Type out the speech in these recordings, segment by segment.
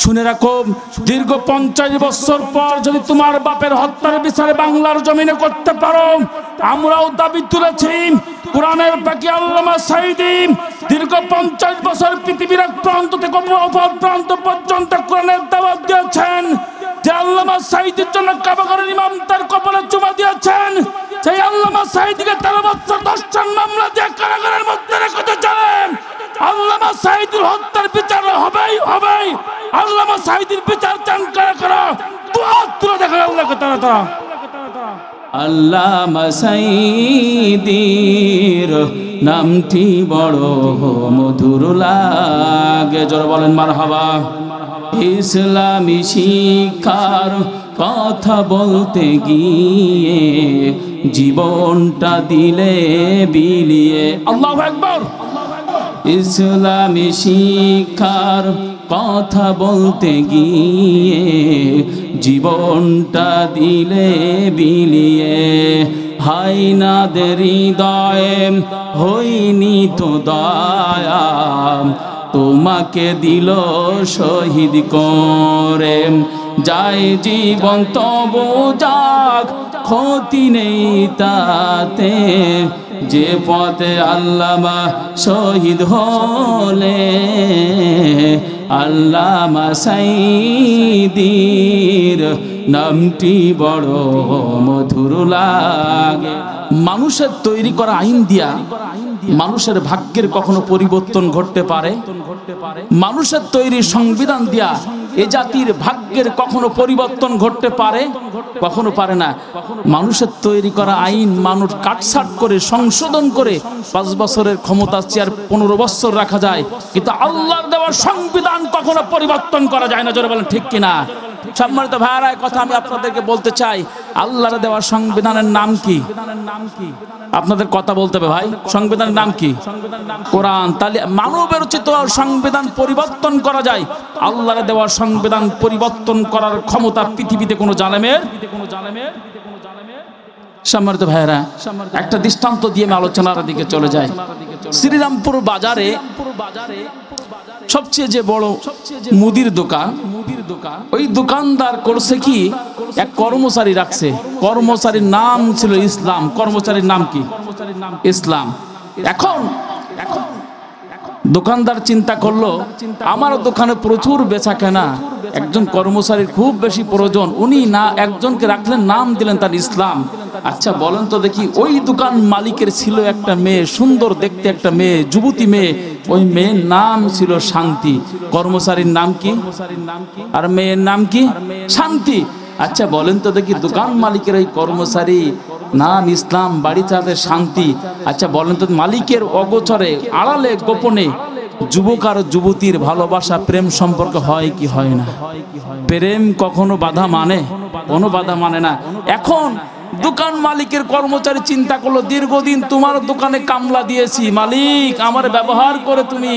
শুনে রাখো, দীর্ঘ 50 বছর পর যদি তোমার বাপের হত্যার বিচারে বাংলার জমিনে করতে পারো, আমরাও দাবি তুলেছি। কোরআনের পাখি আল্লামা সাঈদী দীর্ঘ 50 বছর পৃথিবীর এক প্রান্ত থেকে অপর প্রান্ত পর্যন্ত কোরআনের দাওয়াত দিয়েছেন। যে আল্লামা সাঈদীর জন্য কাবাগরের ইমাম তার কপালে চুমা দিয়েছেন, সেই আল্লামা সাঈদীকে 13 বছর 10টা মামলা দিয়ে কারাগারের মধ্যে রেখে চলেন। আল্লামা সাঈদীর হত্যার বিচার হবেই হবে। আল্লামা সাঈদীর বিচার চান কারা কারা? দুয়া তুলে দেখেন আল্লাহকে তারা। আল্লামা সাঈদীর নামটি বড় মধুর লাগে, জোরে বলেন মারহাবা। ইসলামী শিক্ষার কথা বলতে গিয়ে জীবনটা দিলে বিলিয়ে, আল্লাহু আকবার। ইসলামী শিক্ষার কথা বলতে গিয়ে জীবনটা দিলে বিলিয়ে, হাইনাদের হৃদয়ে হইনি তো দয়া, তোমাকে দিল শহীদ করে। যাই জীবন তবু যাক, ক্ষতি নেই তাতে, যে পথে আল্লামা শহীদ হলে। আল্লামা সাঈদীর নামটি বড় মধুর লাগে। মানুষের তৈরি করা আইন দিয়া মানুষের ভাগ্যের কখনো পরিবর্তন ঘটতে পারে? মানুষের তৈরি সংবিধান দিয়া এ জাতির ভাগ্যের কখনো পরিবর্তন ঘটতে পারে? কখনো পারে না। মানুষের তৈরি করা আইন মানুষ কাটছাট করে সংশোধন করে 5 বছরের ক্ষমতা চেয়ার 15 বছর রাখা যায়, কিন্তু আল্লাহর দেওয়া সংবিধান কখনো পরিবর্তন করা যায় না। জোরে বলেন ঠিক কিনা? সম্মানিত ভাইরা, কথা আমি আপনাদেরকে বলতে চাই, আল্লাহর দেওয়া সংবিধানের নাম কি? আপনাদের কথা বলতে হবে ভাই। সংবিধানের নাম কি? কোরআন। তাহলে মানবের রচিত সংবিধান পরিবর্তন করা যায়, আল্লাহর দেওয়া সংবিধান পরিবর্তন করার ক্ষমতা পৃথিবীতে কোনো জালেমের? সম্মানিত ভাইরা, একটা দৃষ্টান্ত দিয়ে আমি আলোচনার দিকে চলে যাই। শ্রীরামপুর বাজারে সবচেয়ে যে বড় মুদির দোকান, ওই দোকানদার করছে কি, এক কর্মচারী রাখছে। কর্মচারীর নাম ছিল ইসলাম। কর্মচারীর নাম কি? ইসলাম। এখন দোকানদার চিন্তা করলো, আমার দোকানে প্রচুর বেচা কেনা, একজন কর্মচারীর খুব বেশি প্রয়োজন, উনি না একজনকে রাখলেন, নাম দিলেন তার ইসলাম। আচ্ছা বলেন তো দেখি, ওই দোকান মালিকের ছিল একটা মেয়ে, সুন্দর দেখতে একটা মেয়ে, যুবতী মেয়ে। ওই মেয়ের নাম ছিল শান্তি। কর্মচারীর নাম কি? আর মেয়ের নাম কি? শান্তি। আচ্ছা বলেন তো দেখি, দোকান মালিকের ওই কর্মচারী নাম ইসলাম, বাড়ি তাদের শান্তি। আচ্ছা বলেন তো, মালিকের অগোচরে আড়ালে গোপনে যুবক আর যুবতীর ভালোবাসা প্রেম সম্পর্ক হয় কি হয় না? প্রেম কখনো বাধা মানে? কোনো বাধা মানে না। এখন দোকান মালিকের কর্মচারী চিন্তা করলো, দীর্ঘদিন তোমার দোকানে কামলা দিয়েছি, মালিক আমার ব্যবহার করে তুমি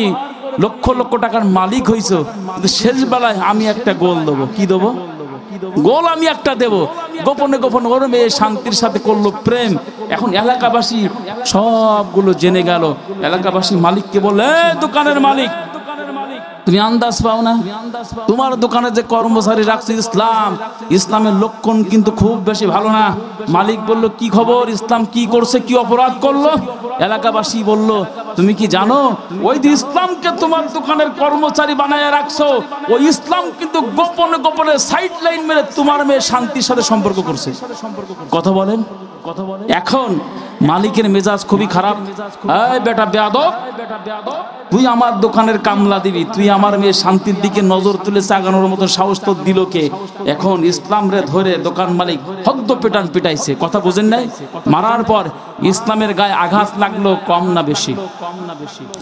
লক্ষ লক্ষ টাকার মালিক হইছো, কিন্তু শেষ বেলায় আমি একটা গোল দেবো। কি দেবো? গোল আমি একটা দেব। গোপনে গোপনে ওর মেয়ে শান্তির সাথে করলো প্রেম। এখন এলাকাবাসী সবগুলো জেনে গেল। এলাকাবাসী মালিককে বললে, দোকানের মালিক, তুমি আন্দাজ পাও না? তোমার দোকানে যে কর্মচারী রাখছে ইসলাম, ইসলামের লক্ষণ কিন্তু খুব বেশি ভালো না। মালিক বলল, কি খবর? ইসলাম কি করছে? কি অপরাধ করলো? এলাকাবাসী বলল, তুমি কি জানো, ওই যে ইসলামকে তোমার দোকানের কর্মচারী বানায় রাখছো, ওই ইসলাম কিন্তু গোপনে গোপনে সাইড লাইন মেরে তোমার মেয়ে শান্তির সাথে সম্পর্ক করছে। কথা বলেন। এখন মালিকের মেজাজ খুবই খারাপ। এই বেটা বেয়াদব, তুই আমার দোকানের কামলা দিবি, তুই আমার মেয়ে শান্তির দিকে নজর তুলে চাগানোর মতো সাহস তো দিল কে? এখন ইসলাম রে ধরে দোকান মালিক হদ্দ পেটান পিটাইছে। কথা বুঝেন নাই? মারার পর ইসলামের গায়ে আঘাত লাগলো কম না বেশি?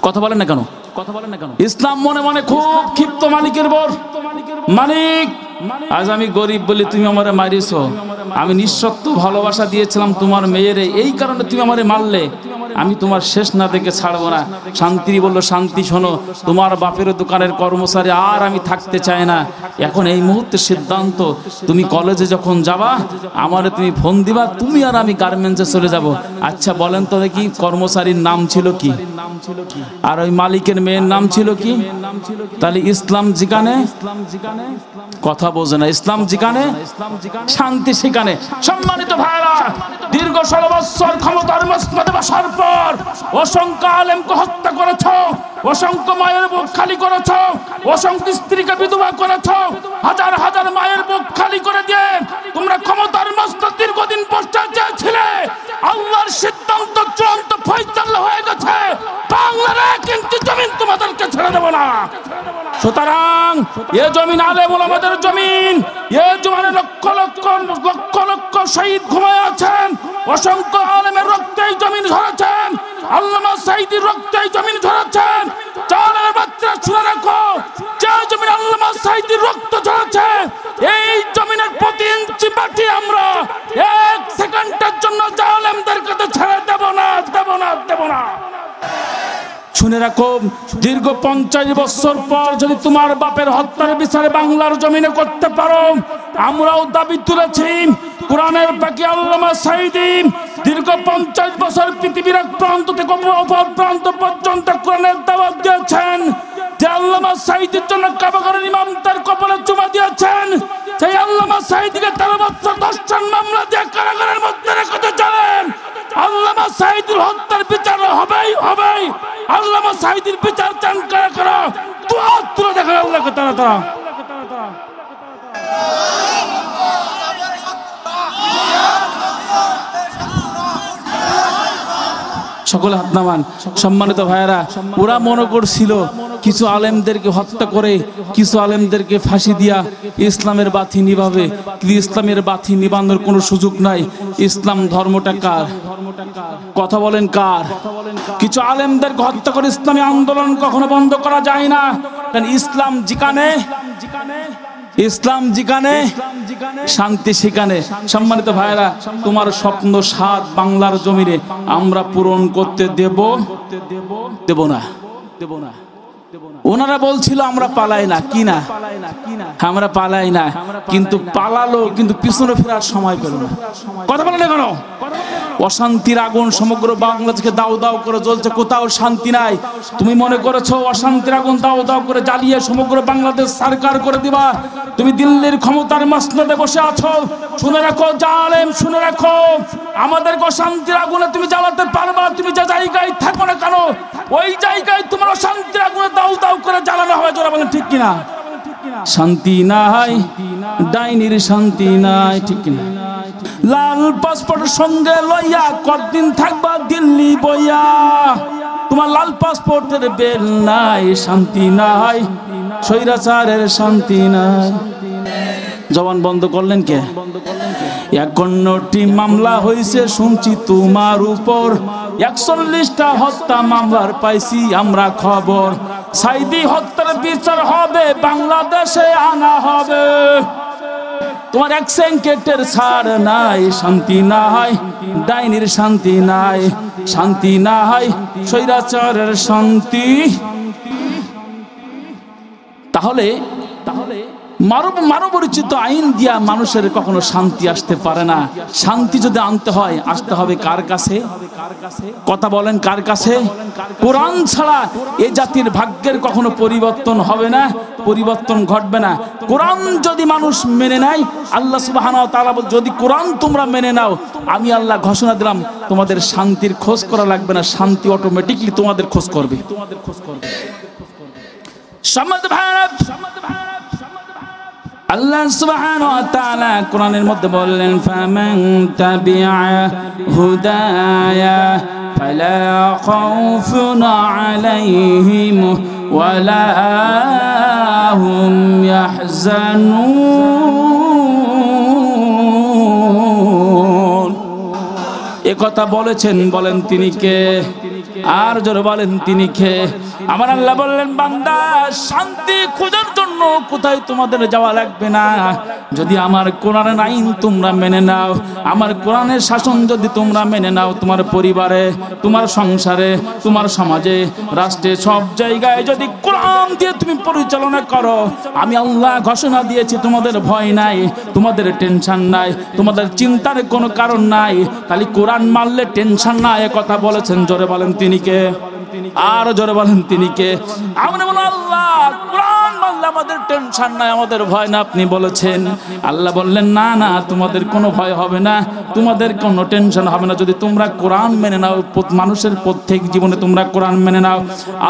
কথা বলেন না কেন? ইসলাম মনে মনে খুব ক্ষিপ্ত মালিকের বর। মালিক, আজ আমি গরিব বলে তুমি আমারে মারিছো, আমি নিঃশর্ত ভালোবাসা দিয়েছিলাম তোমার মেয়েরে, এই কারণে তুমি আমারে মারলে। আমি তোমার শেষ না দেখে ছাড়বো না। শান্তি বলল, শান্তি শোনো, তোমার বাপের দোকানের কর্মচারী আর আমি থাকতে চাই না। এখন এই মুহূর্তে সিদ্ধান্ত, তুমি কলেজে যখন যাবা আমারে তুমি ফোন দিবা, তুমি আর আমি গার্মেন্টসে চলে যাব। আচ্ছা বলেন তো দেখি, কর্মচারীর নাম ছিল কি? আর ওই মালিকের মেয়ের নাম ছিল কি? তাহলে ইসলাম যেখানে, কথা বোঝে না, ইসলাম যেখানে শান্তি সেখানে। সম্মানিত ভাইরা, দীর্ঘ 16 বছর ক্ষমতার মসনদে বসার পর অসংখ্য আলেমকে হত্যা করেছ, অসংখ্য মায়ের বুক খালি করেছ, অসংখ্য স্ত্রীকে বিধবা করেছ, হাজার হাজার মায়ের বুক খালি করে দিয়ে তোমরা ক্ষমতার মসনদ দীর্ঘদিন বসতে চেয়েছিলে। আল্লাহর সিদ্ধান্ত চূড়ান্ত ফয়সালা হয়ে গেছে, বাংলার 1 ইঞ্চি জমিন তোমাদেরকে ছেড়ে দেব না। সুতরাং এ জমিন আলেম ওলামাদের জমিন, এ জমিনে লক্ষ লক্ষ লক্ষ লক্ষ শহীদ ঘুমায় আছেন, অসংখ্য আলেমের রক্তে এই জমিন ঝরেছেন, আল্লামা সাঈদীর রক্তে এই জমিন ঝরেছেন। জালেমের বাচ্চারা শুনে রাখো, যে জমিন আল্লামা সাঈদীর রক্ত ঝরেছে, এই জমিনের প্রতি ইঞ্চি মাটি আমরা 1 সেকেন্ডের জন্য জালেমদের কাছে ছেড়ে দেব না, দেব না, দেব না। শুনে রাখো, দীর্ঘ 50 বছর পর যদি তোমার বাপের হত্যার বিচারে বাংলার জমিনে করতে পারো, আমরাও দাবি তুলেছি। কোরআনের বাকি আল্লামা সাঈদী দীর্ঘ 50 বছর পৃথিবীর এক প্রান্ত থেকে অপর প্রান্ত পর্যন্ত কোরআনের দাওয়াত দিয়েছেন। যে আল্লামা সাঈদীর জন্য কাবাগরের ইমাম তার কপালে চুমা দিয়েছেন, সেই আল্লামা সাঈদীকে 13 বছর দর্শন মামলা দিয়ে কারাগারের মধ্যে রেখে চলেন। আল্লামা সাঈদীর হত্যার বিচার হবেই হবেই। আল্লামা সাঈদীর বিচার চান কারা কারা? তুলে দেখেন আল্লাহকে তারা তারা। সকলে হাত নামান। সম্মানিত ভাইয়েরা, ওরা মনে করছিল কিছু আলেমদেরকে হত্যা করে, কিছু আলেমদেরকে ফাঁসি দিয়া ইসলামের বাতি নিভাবে, কিন্তু ইসলামের বাতি নিবানোর কোনো সুযোগ নাই। ইসলাম ধর্মটা কার? কথা বলেন কার? কিছু আলেমদেরকে হত্যা করে ইসলামী আন্দোলন কখনো বন্ধ করা যায় না, কারণ ইসলাম যেখানে, ইসলাম যেখানে শান্তি সেখানে। সম্মানিত ভাইরা, তোমার স্বপ্ন সাত বাংলার জমিনে আমরা পূরণ করতে দেব দেব না, দেব না। ওনারা বলছিল আমরা পালাই না, কি না, আমরা পালাই না, কিন্তু পালালো, কিন্তু পিছনে ফেরার সময় পেল না। কথা বলে না কেন? অশান্তির আগুন সমগ্র বাংলাদেশকে দাও দাও করে জ্বলছে, কোথাও শান্তি নাই। তুমি মনে করেছো অশান্তির আগুন দাও দাও করে জ্বালিয়ে সমগ্র বাংলাদেশ সরকার করে দিবা? তুমি দিল্লির ক্ষমতার মসনদে বসে আছো। শুনে রাখো জালেম, শুনে রাখো, আমাদের অশান্তির আগুনে তুমি জ্বালাতে পারবা। তুমি যে জায়গায় থাকো না কেন, ওই জায়গায় তোমার অশান্তির আগুনে দাও দাও করে জ্বালানো হবে। জোরে বলেন ঠিক কিনা? শান্তি নাই, ডাইনির শান্তি নাই, ঠিক কিনা? লাল পাসপোর্ট সঙ্গে লইয়া কতদিন থাকবা দিল্লি বইয়া? তোমার লাল পাসপোর্টের বেল নাই, শান্তি নাই, স্বৈরাচারের শান্তি নাই। জবান বন্ধ করলেন কে? 51টি মামলা হয়েছে শুনছি তোমার উপর, 41টা হত্যা মামলার পাইছি আমরা খবর। সাঈদী হত্যার বিচার হবে, বাংলাদেশে আনা হবে। তোমার 1 সেকেন্ডের ছাড় নাই, শান্তি নাই, ডাইনির শান্তি নাই, শান্তি নাই, স্বৈরাচারের শান্তি। তাহলে মানবরচিত আইন দিয়া মানুষের কখনো শান্তি আসতে পারে না। শান্তি যদি আনতে হয়, আসতে হবে কার কাছে? কথা বলেন কার কাছে? কোরআন ছাড়া এই জাতির ভাগ্যের কখনো পরিবর্তন হবে না, পরিবর্তন ঘটবে না। কোরআন যদি মানুষ মেনে নেয়, আল্লাহ সুবহানাহু ওয়া তাআলা বলেন, যদি কোরআন তোমরা মেনে নাও, আমি আল্লাহ ঘোষণা দিলাম তোমাদের শান্তির খোঁজ করা লাগবে না, শান্তি অটোমেটিকলি তোমাদের খোঁজ করবে। সম্মানিত ভাইরা, আল্লাহ সুবহানাহু ওয়া তাআলা কোরআনের মধ্যে বললেন, ফামান তাবিআ হুদায়া ফালা খাউফুন আলাইহিম ওয়ালা হুম ইয়াহজানুন। এ কথা বলেছেন, বলেন তিনি কে? আর জোরে বলেন তিনি কে? আমার আল্লাহ বললেন, বান্দা শান্তি খোঁজার জন্য অন্য কোথায় তোমাদের যাওয়া লাগবে না। যদি আমার কোরআনের আইন তোমরা মেনে নাও, আমার কোরআনের শাসন যদি তোমরা মেনে নাও, তোমার পরিবারে, তোমার সংসারে, তোমার সমাজে, রাষ্ট্রে, সব জায়গায় যদি কোরআন দিয়ে তুমি পরিচালনা করো, আমি আল্লাহ ঘোষণা দিয়েছি তোমাদের ভয় নাই, তোমাদের টেনশন নাই, তোমাদের চিন্তার কোনো কারণ নাই। খালি কোরআন মানলে টেনশন নাই, কথা বলেছেন। জোরে বলেন তিনি কে? আর জোরে বলেন তিনি কে? আমরা বলো আল্লাহ কোরআন মানলে আমাদের টেনশন নাই, আমাদের ভয় না। আপনি বলেছেন, আল্লাহ বললেন না না, তোমাদের কোনো ভয় হবে না, তোমাদের কোনো টেনশন হবে না যদি তোমরা কোরআন মেনে নাও। মানুষের প্রত্যেক জীবনে তোমরা কোরআন মেনে নাও।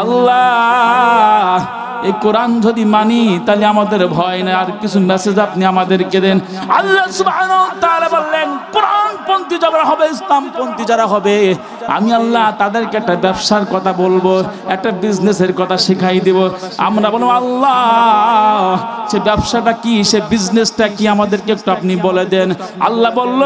আল্লাহ এই কোরআন যদি মানি তাহলে আমাদের ভয় নাই। আর কিছু মেসেজ আপনি আমাদেরকে দেন। আল্লাহ সুবহানাহু ওয়া তাআলা বললেন, কোরআনপন্থী যারা হবে, ইসলামপন্থী যারা হবে, আমি আল্লাহ তাদেরকে একটা ব্যবসার কথা বলবো, একটা বিজনেসের কথা শিখাই দিব। আমরা বলবো আল্লাহ সে ব্যবসাটা কি, সে বিজনেসটা কি, আমাদেরকে একটু আপনি বলে দেন। আল্লাহ বলল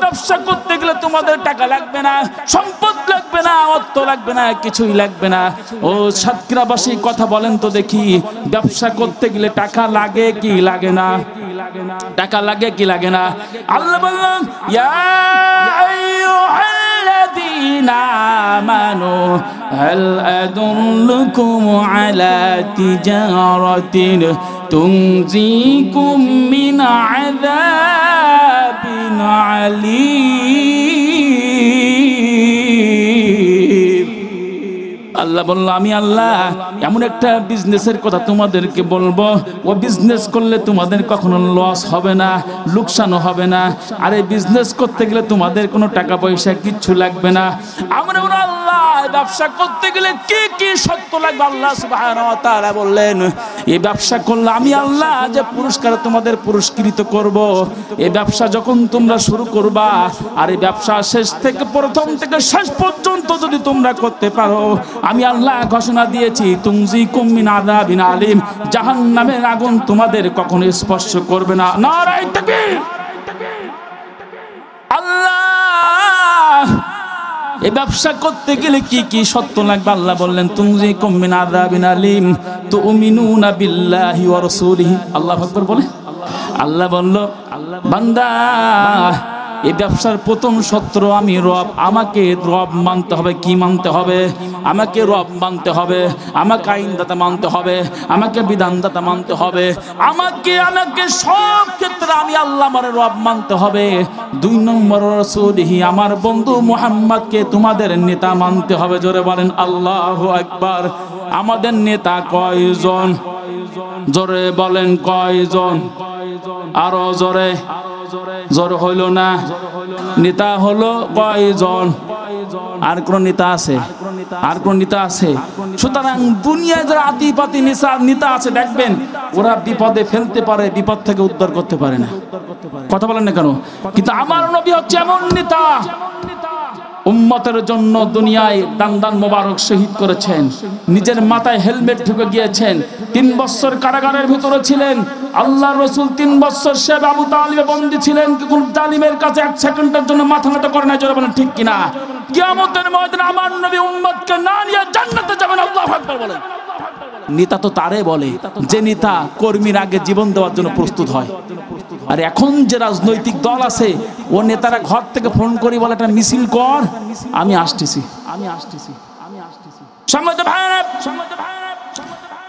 ব্যবসা করতে গেলে তোমাদের টাকা লাগবে না, সম্পদ লাগবে না, অর্থ লাগবে না, কিছুই লাগবে না। ও সাতক্ষীরাবাসী কথা বলেন তো দেখি, ব্যবসা করতে গেলে টাকা লাগে কি লাগে না? টাকা লাগে কি লাগে না? আল্লাহ বললেন, ইয়া আইয়ুহাল্লাযীনা আমানু হাল আদুল্লুকুম আলা তিজারাতিন তুনজিকুম মিন আযাবিন আলীম। আল্লাহ বলল, আমি আল্লাহ এমন একটা বিজনেসের কথা তোমাদেরকে বলবো, ও বিজনেস করলে তোমাদের কখনো লস হবে না, লোকসানও হবে না। আর এই বিজনেস করতে গেলে তোমাদের কোনো টাকা পয়সা কিচ্ছু লাগবে না। আমরা বলবো আল্লাহ ব্যবসা করতে গেলে কি কি শর্ত লাগবে? আল্লাহ সুবহানাহু ওয়া তাআলা বললেন, এই ব্যবসা করলে আমি আল্লাহ যে পুরস্কার তোমাদের পুরস্কৃত করব। এই ব্যবসা যখন তোমরা শুরু করবা, আর এই ব্যবসা শেষ থেকে প্রথম থেকে শেষ পর্যন্ত যদি তোমরা করতে পারো, আমি আল্লাহ ঘোষণা দিয়েছি তুনজিকুম মিন আযাবিন আলীম, জাহান্নামের আগুন তোমাদের কখনো স্পর্শ করবে না। নারায়ে তাকবীর। আল্লাহ এই ব্যবসা করতে গেলে কি কি শর্ত লাগবে? আল্লাহ বললেন তুনজিকুম মিন আযাবিন আলীম তুমিনুনা বিল্লাহি ওয়া রাসূলিহি। আল্লাহু আকবার বলে। আল্লাহ বলল, বান্দা এই ব্যবসার প্রথম সূত্র আমি রব, আমাকে রব মানতে হবে। কি মানতে হবে? আমাকে রব মানতে হবে, আমাকে আইনদাতা মানতে হবে, আমাকে বিধানদাতা মানতে হবে, আমাকে সব ক্ষেত্রে আমি আল্লাহ আমার রব মানতে হবে। 2 নম্বর রাসূলিহি, আমার বন্ধু মুহাম্মদকে তোমাদের নেতা মানতে হবে। জোরে বলেন আল্লাহু আকবার। আমাদের নেতা কয়জন? জোরে বলেন কয়জন? আরো জোরে। জোর হইল না। নেতা হলো কয়জন? আর কোন নেতা আছে? আর কোন নেতা আছে? সুতরাং দুনিয়ায় যারা আতিপাতি নেতা আছে দেখবেন, ওরা বিপদে ফেলতে পারে, বিপদ থেকে উদ্ধার করতে পারে না। কথা বলেন না কেন? কিন্তু আমার নবী হচ্ছে এমন নেতা, উম্মতের জন্য দুনিয়ায় দান মোবারক শহীদ করেছেন, নিজের মাথায় হেলমেট ঢুকে গিয়েছেন, 3 বছর কারাগারের ভিতরে ছিলেন। আল্লাহর রাসূল 3 বছর শেব আবু তালিবে বন্দী ছিলেন, কোন জালিমের কাছে 1 সেকেন্ডের জন্য মাথা নত করে না। জোরে বলেন ঠিক কিনা? কিয়ামতের ময়দানে আমার নবী উম্মতকে না নিয়ে জান্নাতে যাবেন। আল্লাহু আকবার বলেন। নেতা তো তারে বলে যে নেতা কর্মীর আগে জীবন দেওয়ার জন্য প্রস্তুত হয়। আর এখন যে রাজনৈতিক দল আছে, ও নেতারা ঘর থেকে ফোন করে বলে একটা মিছিল কর, আমি আসতেছি।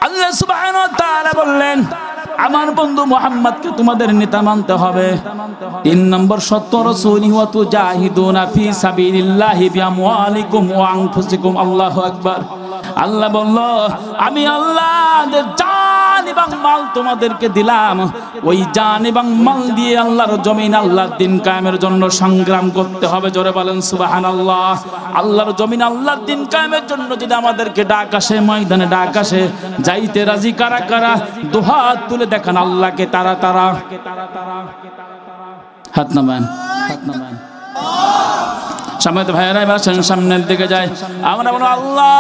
আল্লাহ সুবহানাহু ওয়া তাআলা বললেন, আমার বন্ধু মুহাম্মদকে তোমাদের নেতা মানতে হবে। 3 নম্বর শর্ত রাসূলিহি ওয়া তুজাহিদুনা ফি সাবিলিল্লাহি বিআমওয়ালিকুম ওয়া আনফুসিকুম। আল্লাহু আকবার। আল্লাহ বলল, আমি আল্লাহ জান এবং মাল তোমাদেরকে দিলাম, ওই জান এবং মাল দিয়ে আল্লাহর জমিন, আল্লাহর দ্বীন কায়েমের জন্য সংগ্রাম করতে হবে। জোরে বলেন সুবহানাল্লাহ। আল্লাহর জমিন, আল্লাহর দ্বীন কায়েমের জন্য যদি আমাদেরকে ডাক আসে, ময়দানে ডাক আসে, যাইতে রাজি কারা কারা? দুহাত তুলে দেখান আল্লাহকে তারা তারা। হাত নামান, হাত নামান। সামনে ভাইয়েরা এবার সামনের দিকে যায়। আমরা বলো আল্লাহ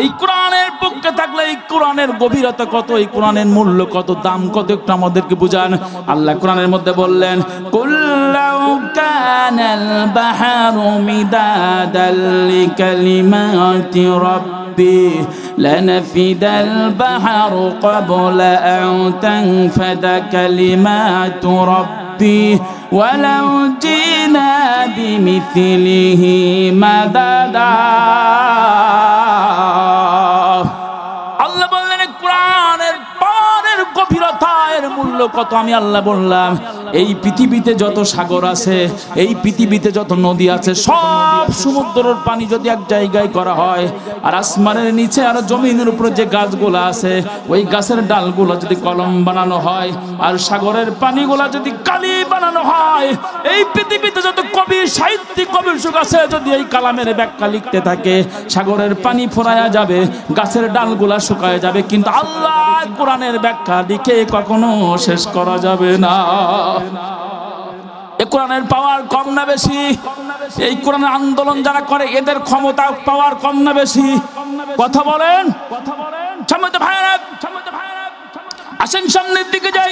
এই কোরআনের পক্ষে থাকলে, এই কোরআন কোরআনের গভীরতা কত, এই কোরআনের মূল্য কত, দাম কত, একটু আমাদেরকে বুঝান। আল্লাহ কোরআনের মধ্যে বললেন, কুল্লাউ কানাল বাহরু মিদাদাল লিকালিমাতি রাব্বি লানাফিদাল বাহরু ক্বাবলা আন তানফাদা কালিমাতু রাব্বি ওয়ালাউ জিনা বিমিথলিহি মাদাদা। আল্লাহ বললেন কোরআনের পারের গভীরতা, এর মূল্য কত আমি আল্লাহ বললাম। এই পৃথিবীতে যত সাগর আছে, এই পৃথিবীতে যত নদী আছে, সব সমুদ্রের পানি যদি এক জায়গায় করা হয়, আর আসমানের নিচে আর জমিনের উপরে যে গাছগুলো আছে, ওই গাছের ডালগুলো যদি কলম বানানো হয়, আর সাগরের পানিগুলো যদি কালি বানানো হয়, এই পৃথিবীতে যত কবি সাহিত্যিক কবির সুখ আছে, যদি এই কালামের ব্যাখ্যা লিখতে থাকে, সাগরের পানি ফোরায়া যাবে, গাছের ডালগুলা শুকায় যাবে, কিন্তু আল্লাহ কোরআনের ব্যাখ্যা লিখে কখনো শেষ করা যাবে না। এই কোরআনের পাওয়ার কম না বেশি? এই কোরআনের আন্দোলন যারা করে এদের ক্ষমতা পাওয়ার কম না বেশি? কথা বলেন। সম্মানিত ভাইরা, আসেন সামনের দিকে যাই।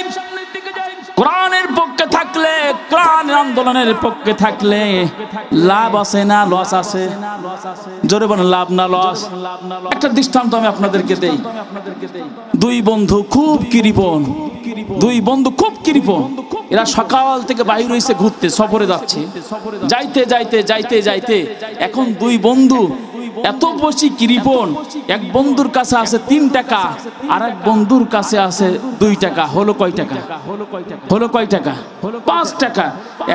কোরআনের পক্ষে থাকলে, কোরআনের আন্দোলনের পক্ষে থাকলে লাভ আছে না লস আছে? জোরে বলেন, লাভ না লস? একটা দৃষ্টান্ত আমি আপনাদেরকে দেই। দুই বন্ধু খুব কৃপণ, এরা সকাল থেকে বাইরে হইছে ঘুরতে, সফরে যাচ্ছে। যাইতে যাইতে যাইতে যাইতে এখন দুই বন্ধু এত বেশি কৃপণ, এক বন্ধুর কাছে আছে 3 টাকা, আর এক বন্ধুর কাছে আছে 2 টাকা। হলো কয় টাকা? 5 টাকা।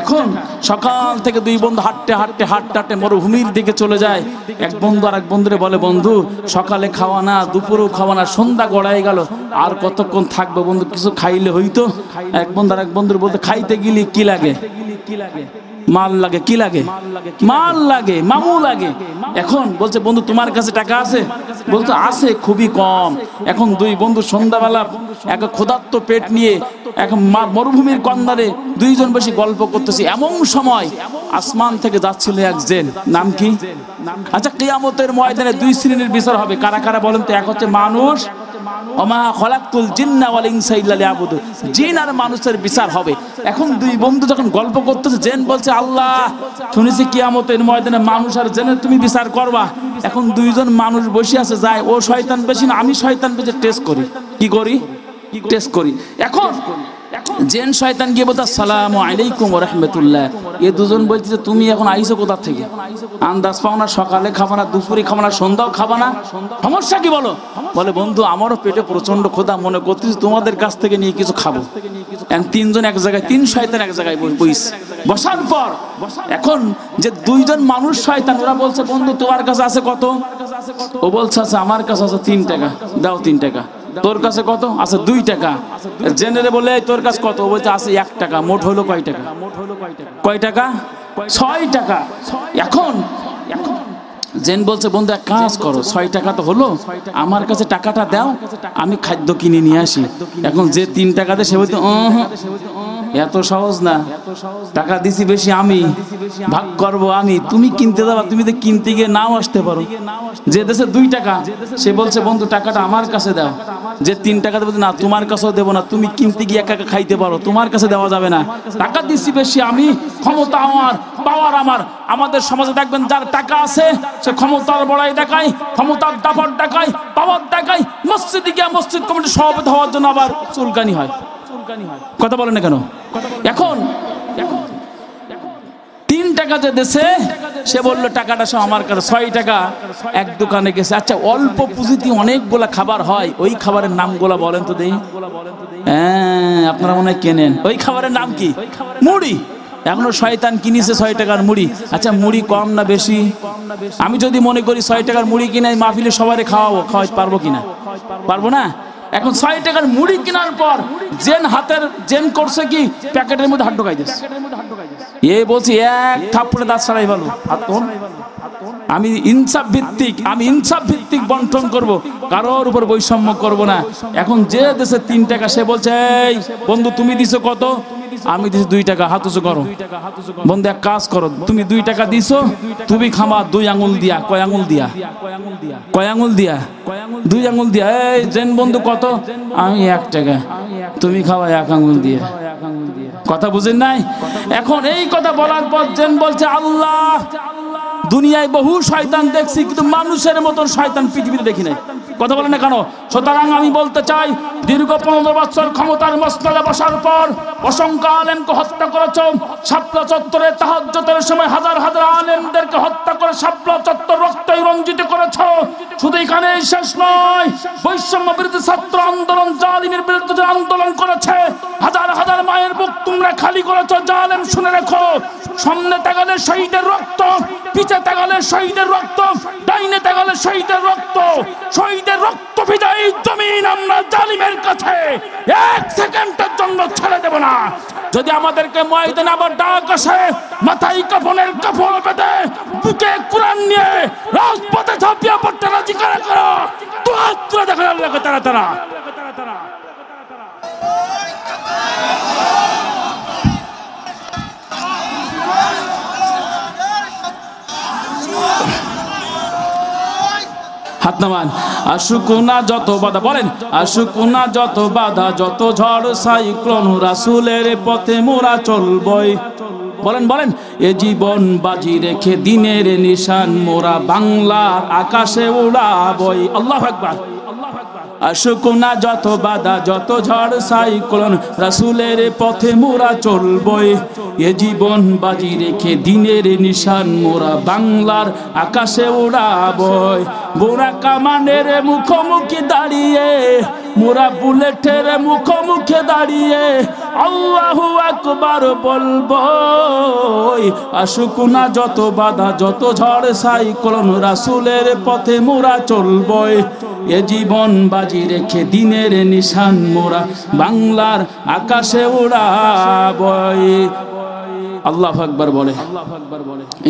এখন সকাল থেকে দুই বন্ধু হাঁটতে হাঁটতে মরুভূমির দিকে চলে যায়। এক বন্ধু আর এক বন্ধুরে বলে, বন্ধু সকালে খাওয়া না, দুপুরেও খাওয়া না, সন্ধ্যা গড়াই গেল, আর কতক্ষণ থাকবো বন্ধু, কিছু খাইলে হইতো। এক বন্ধু আর এক বন্ধুর বলতে, খাইতে গেলে কি লাগে? মাল লাগে। কি লাগে? মাল লাগে, মামু লাগে। এখন বলছে, বন্ধু তোমার কাছে টাকা আছে? বলতো আছে, খুবই কম। এখন দুই বন্ধু সন্ধ্যাবেলা এক ক্ষুধার্ত পেট নিয়ে এক মরুভূমির কন্যারে দুইজন বসে গল্প করতেছি। এমন সময় আসমান থেকে যাচ্ছিল এক জিন। নাম কি? আচ্ছা, কিয়ামতের ময়দানে 2 শ্রেণীর বিচার হবে। কারা কারা বলেন তো? এক হচ্ছে মানুষ, ওমা খলাকতুল জিন্না ওয়াল ইনসা ইল্লা লিয়াবুদুন, জিন আর মানুষের বিচার হবে। এখন দুই বন্ধু যখন গল্প করতেছে, জিন বলছে, আল্লাহ শুনেছি কিয়ামতের ময়দানে মানুষ আর জিনের তুমি বিচার করবা। এখন দুইজন মানুষ বসে আছে, যায় ও শয়তান বেশি না আমি শয়তান বেশি, টেস্ট করি। কি করি? টেস্ট করি। এখন জিন শয়তান গিয়ে বলতে, আসসালামু আলাইকুম ওয়া রাহমাতুল্লাহ। এই দুজন বলছে, তুমি এখন আইছো কোথা থেকে? আন্দাজ পাও না, সকালে খাবা না, দুপুরে খাবা না, সন্ধ্যাও খাবা না, সমস্যা কি বলো? বলে, বন্ধু আমারও পেটে প্রচন্ড ক্ষুধা, মনে করতেছি তোমাদের কাছ থেকে নিয়ে কিছু খাবো। তিনজন এক জায়গায়, 3 শয়তান এক জায়গায় বসে। বসার পর এখন যে দুইজন মানুষ শয়তান, ওরা বলছে, বন্ধু তোমার কাছে আছে কত? ও বলছে, আছে আমার কাছে আছে 3 টাকা। দাও 3 টাকা। তোর কাছে কত? আছে 2 টাকা। জেনারে বলে, তোর কাছে কত? ও বলছে, আছে 1 টাকা। মোট হলো কয় টাকা? কয় টাকা? 6 টাকা। এখন জেন বলছে, বন্ধু এক কাজ করো, 6 টাকা তো হলো, আমার কাছে টাকাটা দাও, আমি খাদ্য কিনে নিয়ে আসি। এখন যে 3 টাকা দেয় সে বলতে, এত সহজ না, টাকা দিছি বেশি আমি, ভাগ করবো আমি, তুমি কিনতে যাবা, তুমি তো কিনতে গিয়ে নাও আসতে পারো। যে দেশে 2 টাকা সে বলছে, বন্ধু টাকাটা আমার কাছে দাও। যে 3 টাকা দেবো, না তোমার কাছেও দেবো না, তুমি কিনতে গিয়ে একা একা খাইতে পারো, তোমার কাছে দেওয়া যাবে না। টাকা দিছি বেশি আমি, ক্ষমতা আমার, পাওয়ার আমার। আমাদের সমাজে দেখবেন যার টাকা আছে সে ক্ষমতার বড়াই দেখায়, ক্ষমতার দাপট দেখায়, পাওয়ার দেখায়। মসজিদে গিয়ে মসজিদ কমিটির সভাপতি হওয়ার জন্য আবার চুলকানি হয়। কথা বলেন না কেন? এখন 3 টাকা যে দেশে, সে বললো টাকাটা সব আমার কাছে। 6 টাকা এক দোকানে গেছে। আচ্ছা, অল্প পুঁজিতে অনেকগুলা খাবার হয়, ওই খাবারের নামগুলা বলেন তো দেই। হ্যাঁ, আপনারা মনে হয় কেনেন। ওই খাবারের নাম কি? মুড়ি। এখনো শয়তান কিনেছে 6 টাকার মুড়ি। আচ্ছা, মুড়ি কম না বেশি? আমি যদি মনে করি 6 টাকার মুড়ি কিনে মাহফিলে সবাই খাওয়াতে পারবো কিনা? পারবো না। এখন 6 টাকার মুড়ি কেনার পর জেন করছে কি, প্যাকেটের মধ্যে হাত ঢোকাই দিচ্ছে। এ বলছি, এক থাপ্পড়ে দাঁত ছাড়াই ভালো। আমি ইনসাফ ভিত্তিক বন্টন করব, কারোর উপর বৈষম্য করব না। এখন যে দেশে 3 টাকা সে বলছে, এই বন্ধু তুমি দিছো কত? আমি দিছি 2 টাকা, হাত উঁচু করো। বন্ধু এক কাজ করো, তুমি 2 টাকা দিছো, তুমি খামা 2 আঙুল দিয়া। কয় আঙুল দিয়া? 2 আঙুল দিয়া। এই জেন বন্ধু কত? আমি 1 টাকা, তুমি খাওয়া 1 আঙুল দিয়া। কথা বুঝেন নাই? এখন এই কথা বলার পর জেন বলছে, আল্লাহ, দুনিয়ায় বহু শয়তান দেখছি, কিন্তু মানুষের মতন শয়তান পৃথিবীতে দেখি নাই। কথা বলেন না কেন? সুতরাং আমি বলতে চাই, দীর্ঘ 15 বছর ক্ষমতার মসনদে বসার পর অসংখ্য আলেমকে হত্যা করেছ। শাপলা চত্বরে তাহাজ্জুদের সময় হাজার হাজার আলেমদেরকে হত্যা করে শাপলা চত্বর রক্তে রঞ্জিত করেছ। শুধু এখানেই শেষ নয়, বৈষম্য বিরোধী ছাত্র আন্দোলন, জালিমের বিরুদ্ধে আন্দোলন করেছে, হাজার হাজার মায়ের বুক তোমরা খালি করেছ। জালেম শুনে রাখো, সামনে তাকালে শহীদের রক্ত, পিছে তাকালে শহীদের রক্ত, ডাইনে তাকালে শহীদের রক্ত। শহীদের রক্ত ভিজা এই জমিন আমরা জালিমের কাছে 1 সেকেন্ডের জন্য ছেড়ে দেব না। যদি আমাদেরকে ময়দানে আবার ডাক আসে, মাথায় কাফনের কাফন বেঁধে, বুকে কোরআন নিয়ে রাজপথে ঝাঁপিয়ে পড়তে রাজি কারা কারা? তো হাত তুলে দেখেন আল্লাহকে তারা। হাত নামান। আশুকুনা যত বাধা, বলেন আশুকুনা যত বাধা, যত ঝড় সাইক্লোন, রাসূলের পথে মোরা চলবই। বলেন এ জীবন বাজি রেখে দিনের নিশান মোরা বাংলার আকাশে উড়াবই। আল্লাহু আকবার। আশুকুনা যত বাধা, যত ঝড় সাইক্লোন, রাসূলের পথে মোরা চলবই। এ জীবন বাজি রেখে দিনের নিশান মোরা বাংলার আকাশে উড়াবই। মোরা কামানের মুখোমুখি দাঁড়িয়ে, মোরা বুলেটের মুখোমুখি দাঁড়িয়ে আল্লাহু আকবার বলবো। আশুকুনা যত বাধা, যত ঝড় সাইক্লোন, রাসূলের পথে মোরা চলবই। এ জীবন বাজি রেখে দিনের নিশান মোরা বাংলার আকাশে উড়াবই। আল্লাহু আকবার বলে।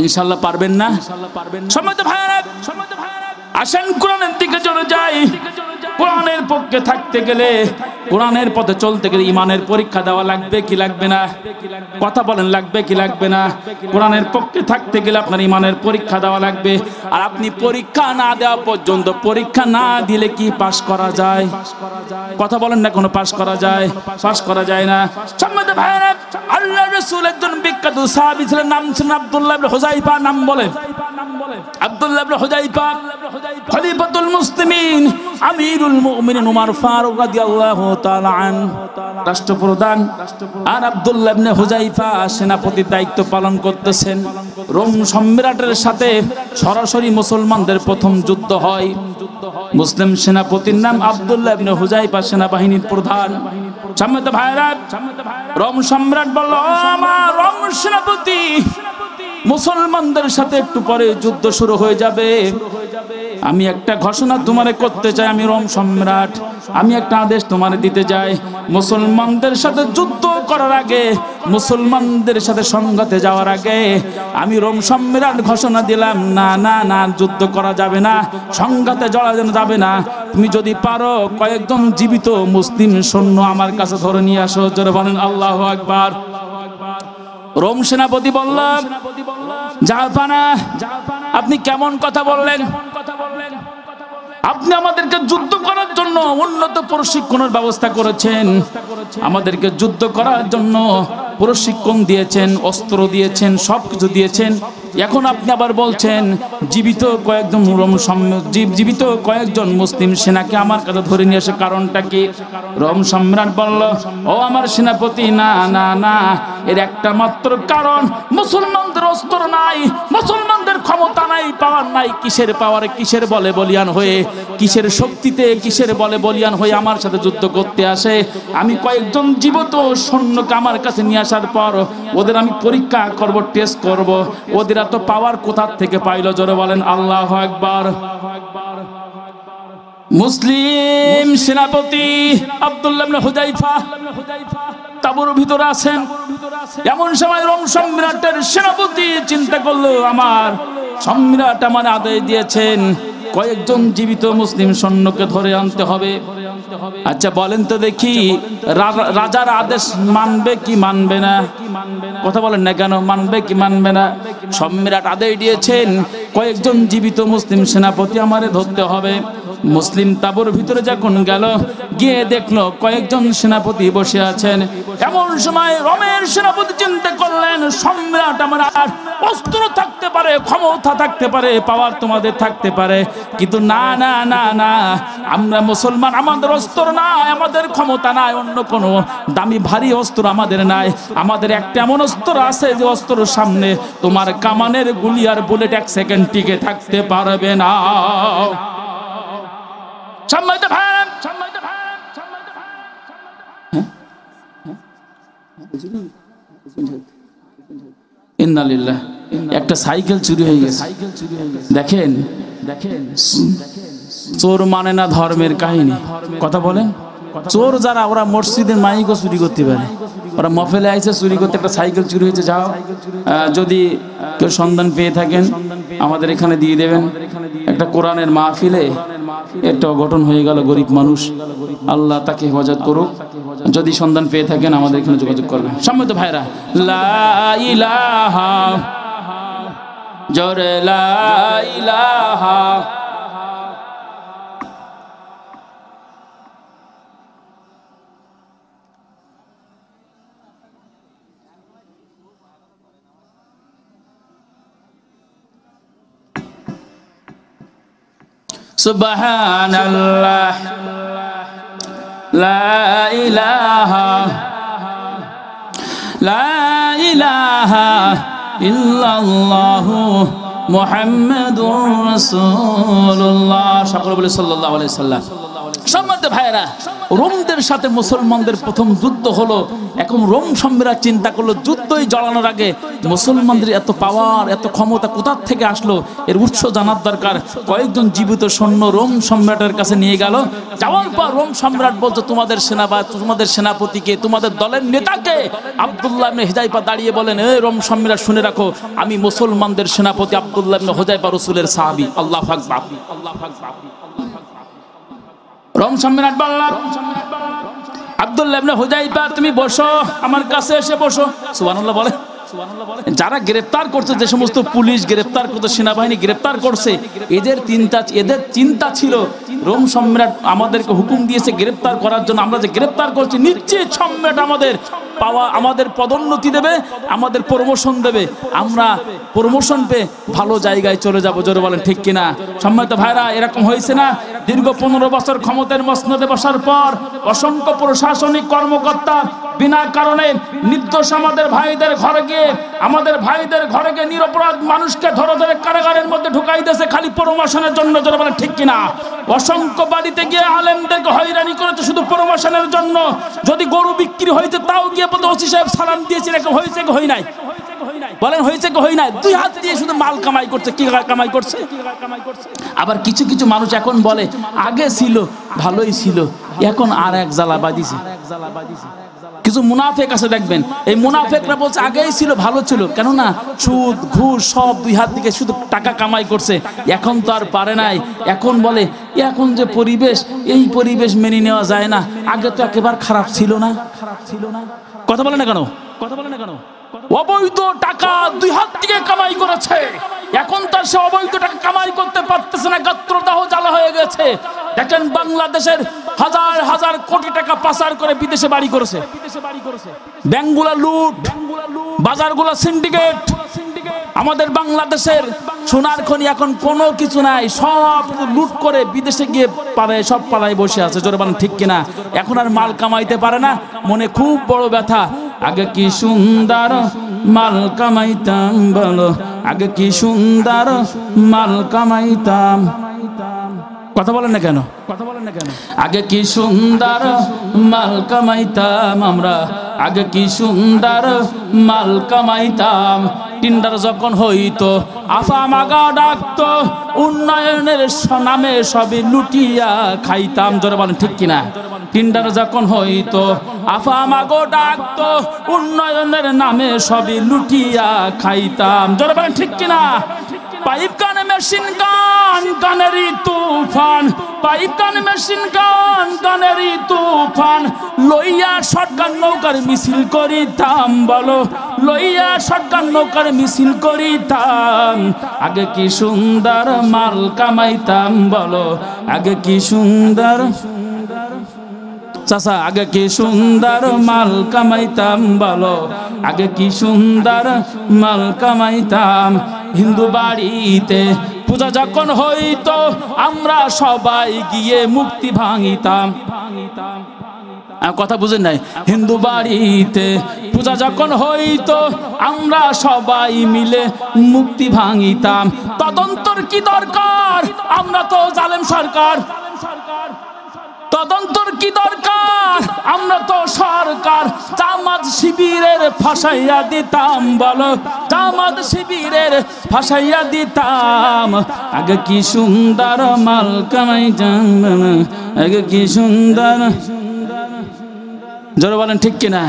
ইনশাআল্লাহ পারবেন না? সম্মানিত ভাইরা, আসেন কোরআনের দিকে চলে যাই। কোরআনের পক্ষে থাকতে গেলে, কোরআনের পথে চলতে গেলে ইমানের পরীক্ষা দেওয়া লাগবে কি লাগবে না? কথা বলেন, লাগবে কি লাগবে না? কোরআনের পক্ষে থাকতে গেলে আপনার ইমানের পরীক্ষা দেওয়া লাগবে। আর আপনি পরীক্ষা না দেওয়া পর্যন্ত, পরীক্ষা না দিলে কি পাশ করা যায়? কথা বলেন না, কোনো পাশ করা যায়? পাশ করা যায় না। সম্মানিত ভাইরা, আল্লাহর রাসূল একজন বিখ্যাত সাহাবী ছিলেন, নাম ছিলেন আব্দুল্লাহ ইবনে হুযায়ফা। নাম বলেন আব্দুল্লাহ ইবনে হুযায়ফা, খলিফাতুল মুসলিমিন, আমিরুল মুমিনিন ওমর ফারুক রাদিয়াল্লাহু তাআলা আনহু রাষ্ট্রপ্রধান। আর আব্দুল্লাহ ইবনে হুযায়ফা সেনাপতির দায়িত্ব পালন করতেছেন। রোম সম্রাটের সাথে সরাসরি মুসলমানদের প্রথম যুদ্ধ হয়। মুসলিম সেনাপতির নাম আব্দুল্লাহ ইবনে হুযায়ফা, সেনাবাহিনীর প্রধান। সম্মানিত ভাইরা, রোম সম্রাট বলল, আমার রোম সেনাপতি, মুসলমানদের সাথে একটু পরে যুদ্ধ শুরু হয়ে যাবে। আমি একটা ঘোষণা তোমারে করতে চাই, আমি রোম সম্রাট, আমি একটা আদেশ তোমারে দিতে চাই। মুসলমানদের সাথে যুদ্ধ করার আগে, মুসলমানদের সাথে সংঘাতে যাওয়ার আগে আমি রোম সম্রাট ঘোষণা দিলাম, না না না, যুদ্ধ করা যাবে না, সংঘাতে জড়ানো যাবে না। তুমি যদি পারো কয়েকজন জীবিত মুসলিম সৈন্য আমার কাছে ধরে নিয়ে আসো। জোরে বলেন আল্লাহু আকবার। রোম সেনাপতি বলল, জাহাপানা, আপনি কেমন কথা বললেন? আপনি আমাদেরকে যুদ্ধ করার জন্য উন্নত প্রশিক্ষণের ব্যবস্থা করেছেন, আমাদেরকে যুদ্ধ করার জন্য প্রশিক্ষণ দিয়েছেন, অস্ত্র দিয়েছেন, সবকিছু দিয়েছেন। এখন আপনি আবার বলছেন জীবিত কয়েকজন মুসলিম সেনাকে আমার কাছে ধরে নিয়ে আসে, কারণটা কি? রোম সম্রাট বলল, ও আমার সেনাপতি, না না না, এর একটা মাত্র কারণ, মুসলমানদের অস্ত্র নাই, মুসলমানদের ক্ষমতা নাই, পাওয়ার নাই। কিসের পাওয়ারে, কিসের বলে বলিয়ান হয়ে, কিসের শক্তিতে, কিসের বলে বলিয়ান হয়ে আমার সাথে যুদ্ধ করতে আসে? আমি কয়েকজন জীবিত সৈন্যকে আমার কাছে নিয়ে আসার পর ওদের আমি পরীক্ষা করব, টেস্ট করব, ওদের এত পাওয়ার কোথা থেকে পাইল? জোরে বলেন আল্লাহু আকবার। মুসলিম সেনাপতি আব্দুল্লাহ ইবনে হুযায়ফা তাবুর ভিতরে আছেন। এমন সময় রোম সম্রাটের সেনাপতি চিন্তা করলো, আমার সম্রাট আমার আদেশ দিয়েছেন কয়েকজন জীবিত মুসলিম সৈন্যকে ধরে আনতে হবে। আচ্ছা বলেন তো দেখি, রাজার আদেশ মানবে কি মানবে না? কথা বলেন না কেন, মানবে কি মানবে না? সম্রাট আদেশ দিয়েছেন কয়েকজন জীবিত মুসলিম সেনাপতি আমারে ধরতে হবে। মুসলিম তাবুর ভিতরে যখন গেল, গিয়ে দেখলো কয়েকজন সেনাপতি বসে আছেন। এমন সময় রোমের সেনাপতি চিন্তা করলেন, সম্রাট আমার আর অস্ত্র থাকতে পারে, ক্ষমতা থাকতে পারে, পাওয়ার তোমাদের থাকতে পারে, কিন্তু না না না না, আমরা মুসলমান, আমাদের অস্ত্র নাই, আমাদের ক্ষমতা নাই, অন্য কোনো দামি ভারী অস্ত্র আমাদের নাই। আমাদের একটা এমন অস্ত্র আছে যে অস্ত্রের সামনে তোমার কামানের গুলি আর বুলেট 1 সেকেন্ড টিকে থাকতে পারবে না। ইন্নালিল্লাহ। একটা সাইকেল চুরি হয়ে গেছে। দেখেন চোর মানে না ধর্মের কাহিনী। কথা বলেন, চোর যারা ওরা মসজিদের মাইকও চুরি করতে পারে, ওরা মফেলে আইসে চুরি করতে। একটা সাইকেল চুরি হয়েছে, যাও যদি কেউ সন্ধান পেয়ে থাকেন আমাদের এখানে দিয়ে দেবেন। একটা কোরআনের মাহফিলে একটা অঘটন হয়ে গেল, গরিব মানুষ, আল্লাহ তাকে হেফাজত করুক। যদি সন্ধান পেয়ে থাকেন আমাদের এখানে যোগাযোগ করবেন। সম্মানিত ভাইরা, লা ইলাহা, জোরে লা ইলাহা, সুবহানাল্লাহ, লা ইলাহা, লা ইলাহা ইল্লাল্লাহু মুহাম্মাদুর রাসূলুল্লাহ। সকলে বলে সাল্লাল্লাহু আলাইহি সাল্লাম। সম্মানিত ভাইরা, রোমদের সাথে মুসলমানদের প্রথম যুদ্ধ হলো। এখন রোম সম্রাট চিন্তা করলো যুদ্ধই জড়ানোর আগে মুসলমানদের এত পাওয়ার, এত ক্ষমতা কোথা থেকে আসলো, এর উৎস জানার দরকার। কয়েকজন জীবিত সৈন্য রোম সম্রাটের কাছে নিয়ে গেল। যাওয়ার পর রোম সম্রাট বলতো, তোমাদের তোমাদের সেনাপতিকে, তোমাদের দলের নেতাকে? আব্দুল্লাহ ইবনে হুযায়ফা দাঁড়িয়ে বলেন, এ রোম সম্রাট শুনে রাখো, আমি মুসলমানদের সেনাপতি আব্দুল্লাহ ইবনে হুযায়ফা, রাসূলের সাহাবী। আল্লাহু আকবার, আল্লাহু আকবার। রোম সম্রাট বললেন, আব্দুল্লাহ ইবনে হুযায়ফা তুমি বসো, আমার কাছে এসে বসো। সুবহানাল্লাহ বলে। যারা গ্রেফতার করছে, যে সমস্ত পুলিশ গ্রেফতার করছে, সেনাবাহিনী গ্রেফতার করছে, এদের চিন্তা ছিল রোম সম্রাট আমাদেরকে হুকুম দিয়েছে গ্রেফতার করার জন্য, আমরা যে গ্রেফতার করছি নিশ্চিত সম্রাট আমাদের পদোন্নতি দেবে, আমাদের প্রমোশন দেবে, আমরা প্রমোশন পেয়ে ভালো জায়গায় চলে যাব। জোরে বলেন ঠিক কিনা? সম্মানিত ভাইরা, এরকম হয়েছে না? দীর্ঘ 15 বছর ক্ষমতার মসনদে বসার পর অসংখ্য প্রশাসনিক কর্মকর্তা বিনা কারণে নির্দোষ আমাদের ভাইদের ঘরে গিয়ে নিরপরাধ মানুষকে ধরে ধরে কারাগারের মধ্যে ঢুকাই দিয়েছে খালি প্রমোশনের জন্য। জোরে বলেন ঠিক কিনা? অসংখ্য বাড়িতে গিয়ে আলেমদেরকে হয়রানি করেছে শুধু প্রমোশনের জন্য। যদি গরু বিক্রি হয়েছে তাও গিয়ে বলতে ওসি সাহেব সালাম দিয়েছে, এরকম হয়েছে কি হয় নাই? বলেন হয়েছে কি হয় নাই? 2 হাত দিয়ে শুধু মাল কামাই করছে। কি কামাই করছে? আবার কিছু কিছু মানুষ এখন বলে আগে ছিল ভালোই ছিল, এখন আর এক জ্বালা বাঁধিছে। কিছু মুনাফেক আছে দেখবেন, এই মুনাফেকরা বলছে আগেই ছিল ভালো ছিল, কেননা সুদ ঘুষ সব 2 হাত থেকে শুধু টাকা কামাই করছে, এখন তো আর পারে নাই। এখন বলে এখন যে পরিবেশ, এই পরিবেশ মেনে নেওয়া যায় না, আগে তো একেবারে খারাপ ছিল না। কথা বলে না কেন? অবৈধ টাকা 2 হাত থেকে কামাই করেছে, এখন তার সে অবৈধ টাকা কামাই করতে পারতেছে না, গাত্রদাহ জ্বালা হয়ে গেছে। দেখেন বাংলাদেশের হাজার হাজার কোটি টাকা পাচার করে বিদেশে বাড়ি করেছে, ব্যাংকগুলা লুট, বাজারগুলা সিন্ডিকেট। আমাদের বাংলাদেশের সোনার খনি এখন কোনো কিছু নাই, সব লুট করে বিদেশে গিয়ে সব পাড়ায় বসে আছে। জোরে বলেন ঠিক কিনা? এখন আর মাল কামাইতে পারে না, মনে খুব বড় ব্যথা। আগে কি সুন্দর মাল কামাইতাম বলো, আগে কি সুন্দর মাল কামাইতাম। কথা বলেন না কেন? আগে কি সুন্দর মাল কামাইতাম আমরা, আগে কি সুন্দর মাল কামাইতাম। টিন্ডার যখন হইতো আফা মাগা ডাকতো, উন্নয়নের নামে সবই লুটিয়া খাইতাম। জোরে বলেন ঠিক কিনা? টিন্ডার যখন হইতো আফা মাগো ডাকতো, উন্নয়নের নামে সবই লুটিয়া খাইতাম। জোরে বলেন ঠিক কিনা? পাইপ গান মেশিন গান গানেরই তুফান, পাইপ গান মেশিন গান গানেরই তুফান, লইয়া শটগান নৌকার মিছিল করিতাম বলো, লইয়া শটগান নৌকার মিছিল করিতাম, আগে কি সুন্দর মাল কামাইতাম বলো, আগে কি সুন্দর চাচা, আগে কি সুন্দর মাল কামাইতাম বলো, আগে কি সুন্দর মাল কামাইতাম। হিন্দু বাড়িতে পূজা যখন হইতো আমরা সবাই গিয়ে মুক্তি ভাঙিতাম। কথা বুঝেন নাই? হিন্দু বাড়িতে পূজা যখন হইতো আমরা সবাই মিলে মুক্তি ভাঙিতাম। তদন্তর কি দরকার, আমরা তো জালেম সরকার, তদন্তর কি দরকার, আমরা তো সরকার। জামাত শিবিরের ফাঁসাইয়া দিতাম বলো, জামাত শিবিরের ফাঁসাইয়া দিতাম, আগে কি সুন্দর মাল কামাইতাম, আগে কি সুন্দর। জোরে বলেন ঠিক কিনা?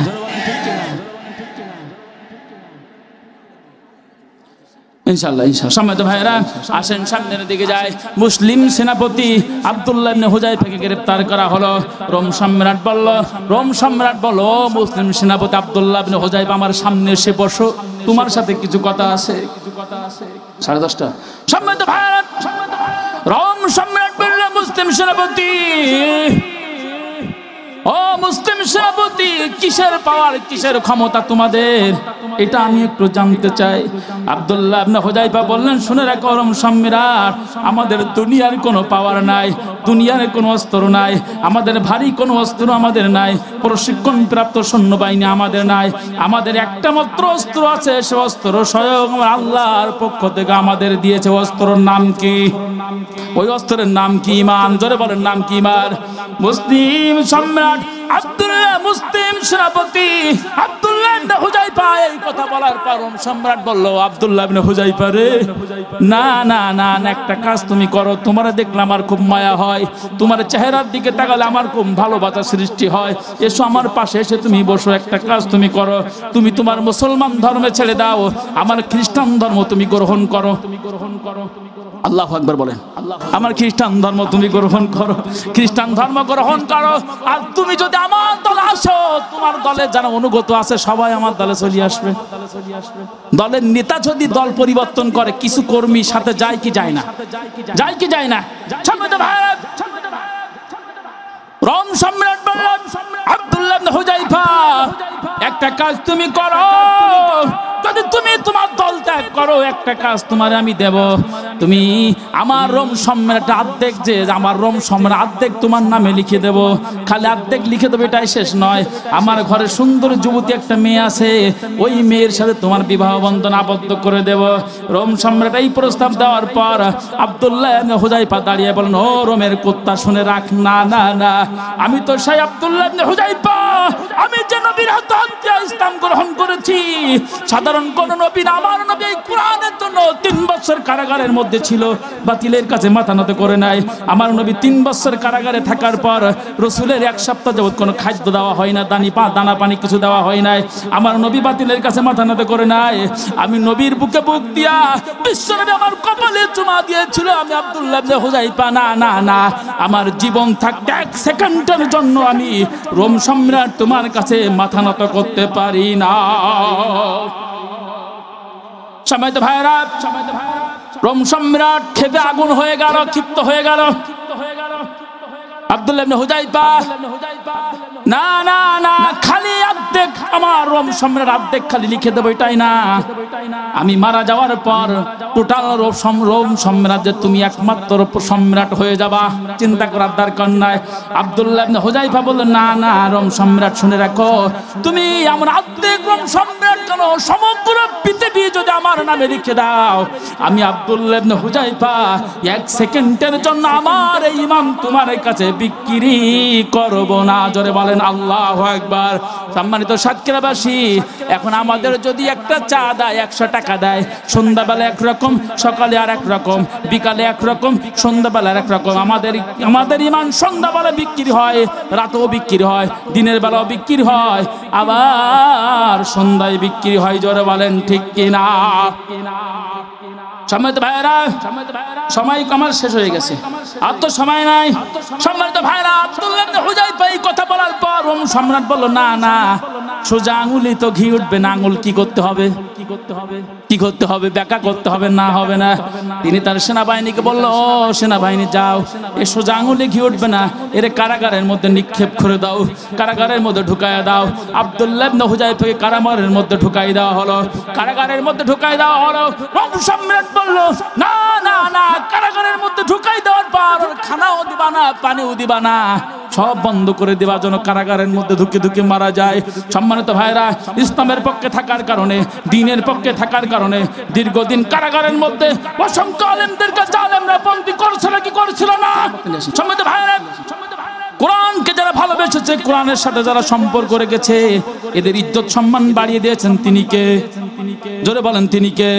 ইনশাআল্লাহ ইনশাআল্লাহ। সম্মানিত ভাইরা আসেন সামনের দিকে যায়। মুসলিম সেনাপতি আব্দুল্লাহ ইবনে হুযায়ফাকে গ্রেফতার করা হলো। রোম সম্রাট বলল, রোম সম্রাট বলল, মুসলিম সেনাপতি আব্দুল্লাহ ইবনে হুযায়ফা আমার সামনে এসে বসো, তোমার সাথে কিছু কথা আছে। 10:30। সম্মানিত ভাইরা, রোম সম্রাট বলল, মুসলিম সেনাপতি, ও মুসলিম সেনাপতি, কিসের পাওয়ার, কিসের ক্ষমতা তোমাদের, এটা আমি একটু জানতে চাই। আব্দুল্লাহ ইবনে হুযায়ফা বললেন, শুনে রাখো রোম সম্রাট, আমাদের দুনিয়ার কোনো পাওয়ার নাই, দুনিয়ার কোনো অস্ত্র নাই, আমাদের ভারী কোনো অস্ত্র আমাদের নাই, প্রশিক্ষণ প্রাপ্ত সৈন্যবাহিনী আমাদের নাই, আমাদের একটা মাত্র অস্ত্র আছে, সে অস্ত্র স্বয়ং আল্লাহর পক্ষ থেকে আমাদের দিয়েছে। অস্ত্রের নাম কি? ওই অস্ত্রের নাম কি? ঈমান। জোরে বলেন, নাম কি? ঈমান। মুসলিম সম্রাট আব্দুল্লাহ, মুসলিম সেনাপতি আব্দুল্লাহ ইবনে হুযায়ফা এই কথা বলার পর রোম সম্রাট বলল, আব্দুল্লাহ ইবনে হুযায়ফা রে, না না না, একটা কাজ তুমি করো, তোমার দেখলে আমার খুব মায়া হয়, তোমার চেহারার দিকে তাকালে আমার খুব ভালোবাসা সৃষ্টি হয়, এসো আমার পাশে এসে তুমি বসো, একটা কাজ তুমি করো, তুমি তোমার মুসলমান ধর্মে ছেড়ে দাও, আমার খ্রিস্টান ধর্ম তুমি গ্রহণ করো। আল্লাহু আকবার বলেন। আমার খ্রিস্টান ধর্ম তুমি গ্রহণ করো, খ্রিস্টান ধর্ম গ্রহণ করো, আর তুমি যদি আমার দলে আসো, তোমার দলে যারা অনুগত আছে সবাই আমার দলে চলে আসবে। দলের নেতা যদি দল পরিবর্তন করে, কিছু কর্মী সাথে যায় কি যায় না? যায় কি যায় না? রোম সম্রাট বললেন, আব্দুল্লাহ ইবনে হুযায়ফা, একটা কাজ তুমি করো, যদি তুমি তোমার দল ত্যাগ করো, একটা কাজ তোমার আমি দেব, তুমি আমার রোম সম্রাট অর্ধেক, যে আমার রোম সম্রাট অর্ধেক তোমার নামে লিখে দেব। খালি অর্ধেক লিখে দেবো এটাই শেষ নয়, আমার ঘরে সুন্দর যুবতী একটা মেয়ে আছে, ওই মেয়ের সাথে তোমার বিবাহ বন্ধন আবদ্ধ করে দেব। রোম সম্রাট এই প্রস্তাব দেওয়ার পর আব্দুল্লাহ ইবনে হুযায়ফা দাঁড়িয়ে বলেন, ও রোমের কুত্তা, শুনে রাখ, না না না, আমি তো সেই আব্দুল্লাহ ইবনে হুযায়ফা, আমি যে নবীর হাতে ইসলাম গ্রহণ করেছি, সাধারণ কোন নবী না, আমার নবী এই কোরআনের জন্য 3 বছর কারাগারের মধ্যে ছিল, বাতিলের কাছে মাথা নত করে নাই। আমার নবী 3 বছর কারাগারে থাকার পর রাসূলের 1 সপ্তাহ যাবত কোনো খাদ্য দেওয়া হয় না, দানা পানি কিছু দেওয়া হয় নাই। আমার নবী বাতিলের কাছে মাথা নত করে নাই। আমি নবীর বুকে বুক দিয়া বিশ্বনবী আমার কপালে চুমা দিয়েছিল। আমি আব্দুল্লাহ ইবনে হুযায়ফা, না না না, আমার জীবন থাকতে 1 সেকেন্ডের জন্য আমি রোম সম্রাট তোমার কাছে মাথা নত করতে পারি না। সম্মানিত ভাইরা, রোম সম্রাট খেপে আগুন হয়ে গেল, ক্ষিপ্ত হয়ে গেল। আব্দুল্লাহ ইবনে হুযায়ফা, না না না, খালি অর্ধেক আমার রোম সম্রাট অর্ধেক খালি লিখে দেবো এটাই না, আমি মারা যাওয়ার পর টোটাল রোম সাম্রাজ্যে তুমি একমাত্র সম্রাট হয়ে যাবা, চিন্তা করার দরকার নাই। আব্দুল্লাহ ইবনে হুযায়ফা বললেন, না না রোম সম্রাট, শুনে রাখো, তুমি আমার অর্ধেক রোম সম্রাট কেন, সমগ্র পৃথিবী যদি আমার নামে লিখে দাও, আমি আব্দুল্লাহ ইবনে হুযায়ফা 1 সেকেন্ডের জন্য আমার এই ঈমান তোমার কাছে বিক্রি করব না। জোরে বলেন আল্লাহু আকবার। সম্মানিত সাতক্ষীরাবাসী, এখন আমাদের যদি একটা চা দেয় 100 টাকা দেয়, সন্ধ্যাবেলা একরকম, সকালে আর একরকম, বিকালে একরকম, সন্ধ্যাবেলা আর একরকম। আমাদের ঈমান সন্ধ্যাবেলা বিক্রি হয়, রাতেও বিক্রি হয়, দিনের বেলাও বিক্রি হয়, আবার সন্ধ্যায় বিক্রি হয়। জোরে বলেন ঠিক কিনা? সম্মানিত ভাইরা, সময় আমার শেষ হয়ে গেছে, আর তো সময় নাই। সম্মানিত ভাইরা, আব্দুল্লাহ ইবনে হুযায়ফা এই কথা বলার পর রোম সম্রাট বলল, না না, সোজা আঙুলি তো ঘি উঠবে না, আঙুল কি করতে হবে? কি করতে হবে? ব্যাকা করতে হবে, না হবে না। তিনি তার সেনাবাহিনীকে বলল, ও সেনাবাহিনী যাও, এ সোজা আঙুলে ঘি উঠবে না, এর কারাগারের মধ্যে নিক্ষেপ করে দাও, কারাগারের মধ্যে ঢুকায় দাও। আব্দুল্লাহ ইবনে হুযায়ফাকে কারাগারের মধ্যে ঢুকাই দেওয়া হলো, কারাগারের মধ্যে ঢুকাই দেওয়া হলো। রোম সম্রাট বলল, না না না, কারাগারের মধ্যে ঢুকাই দেওয়ার পর খানাও দিবা না, পানিও দিবা না, সব বন্ধ করে দেওয়া, যেন কারাগারের মধ্যে ঢুকে ঢুকে মারা যায়। সম্মানিত ভাইরা, ইসলামের পক্ষে থাকার কারণে, দ্বীনের পক্ষে থাকার কারণে দীর্ঘদিন কারাগারের মধ্যে অসংখ্য আলেমদেরকে জালেমরা বন্দী করছিল কি করছিল না? সম্মানিত ভাইরা, কোরআনকে যারা ভালোবেসেছে, কোরআনের সাথে যারা সম্পর্ক রেখেছে, এদের ইজ্জত সম্মান বাড়িয়ে দিয়েছেন তিনি কে? জোরে বলেন তিনি কে?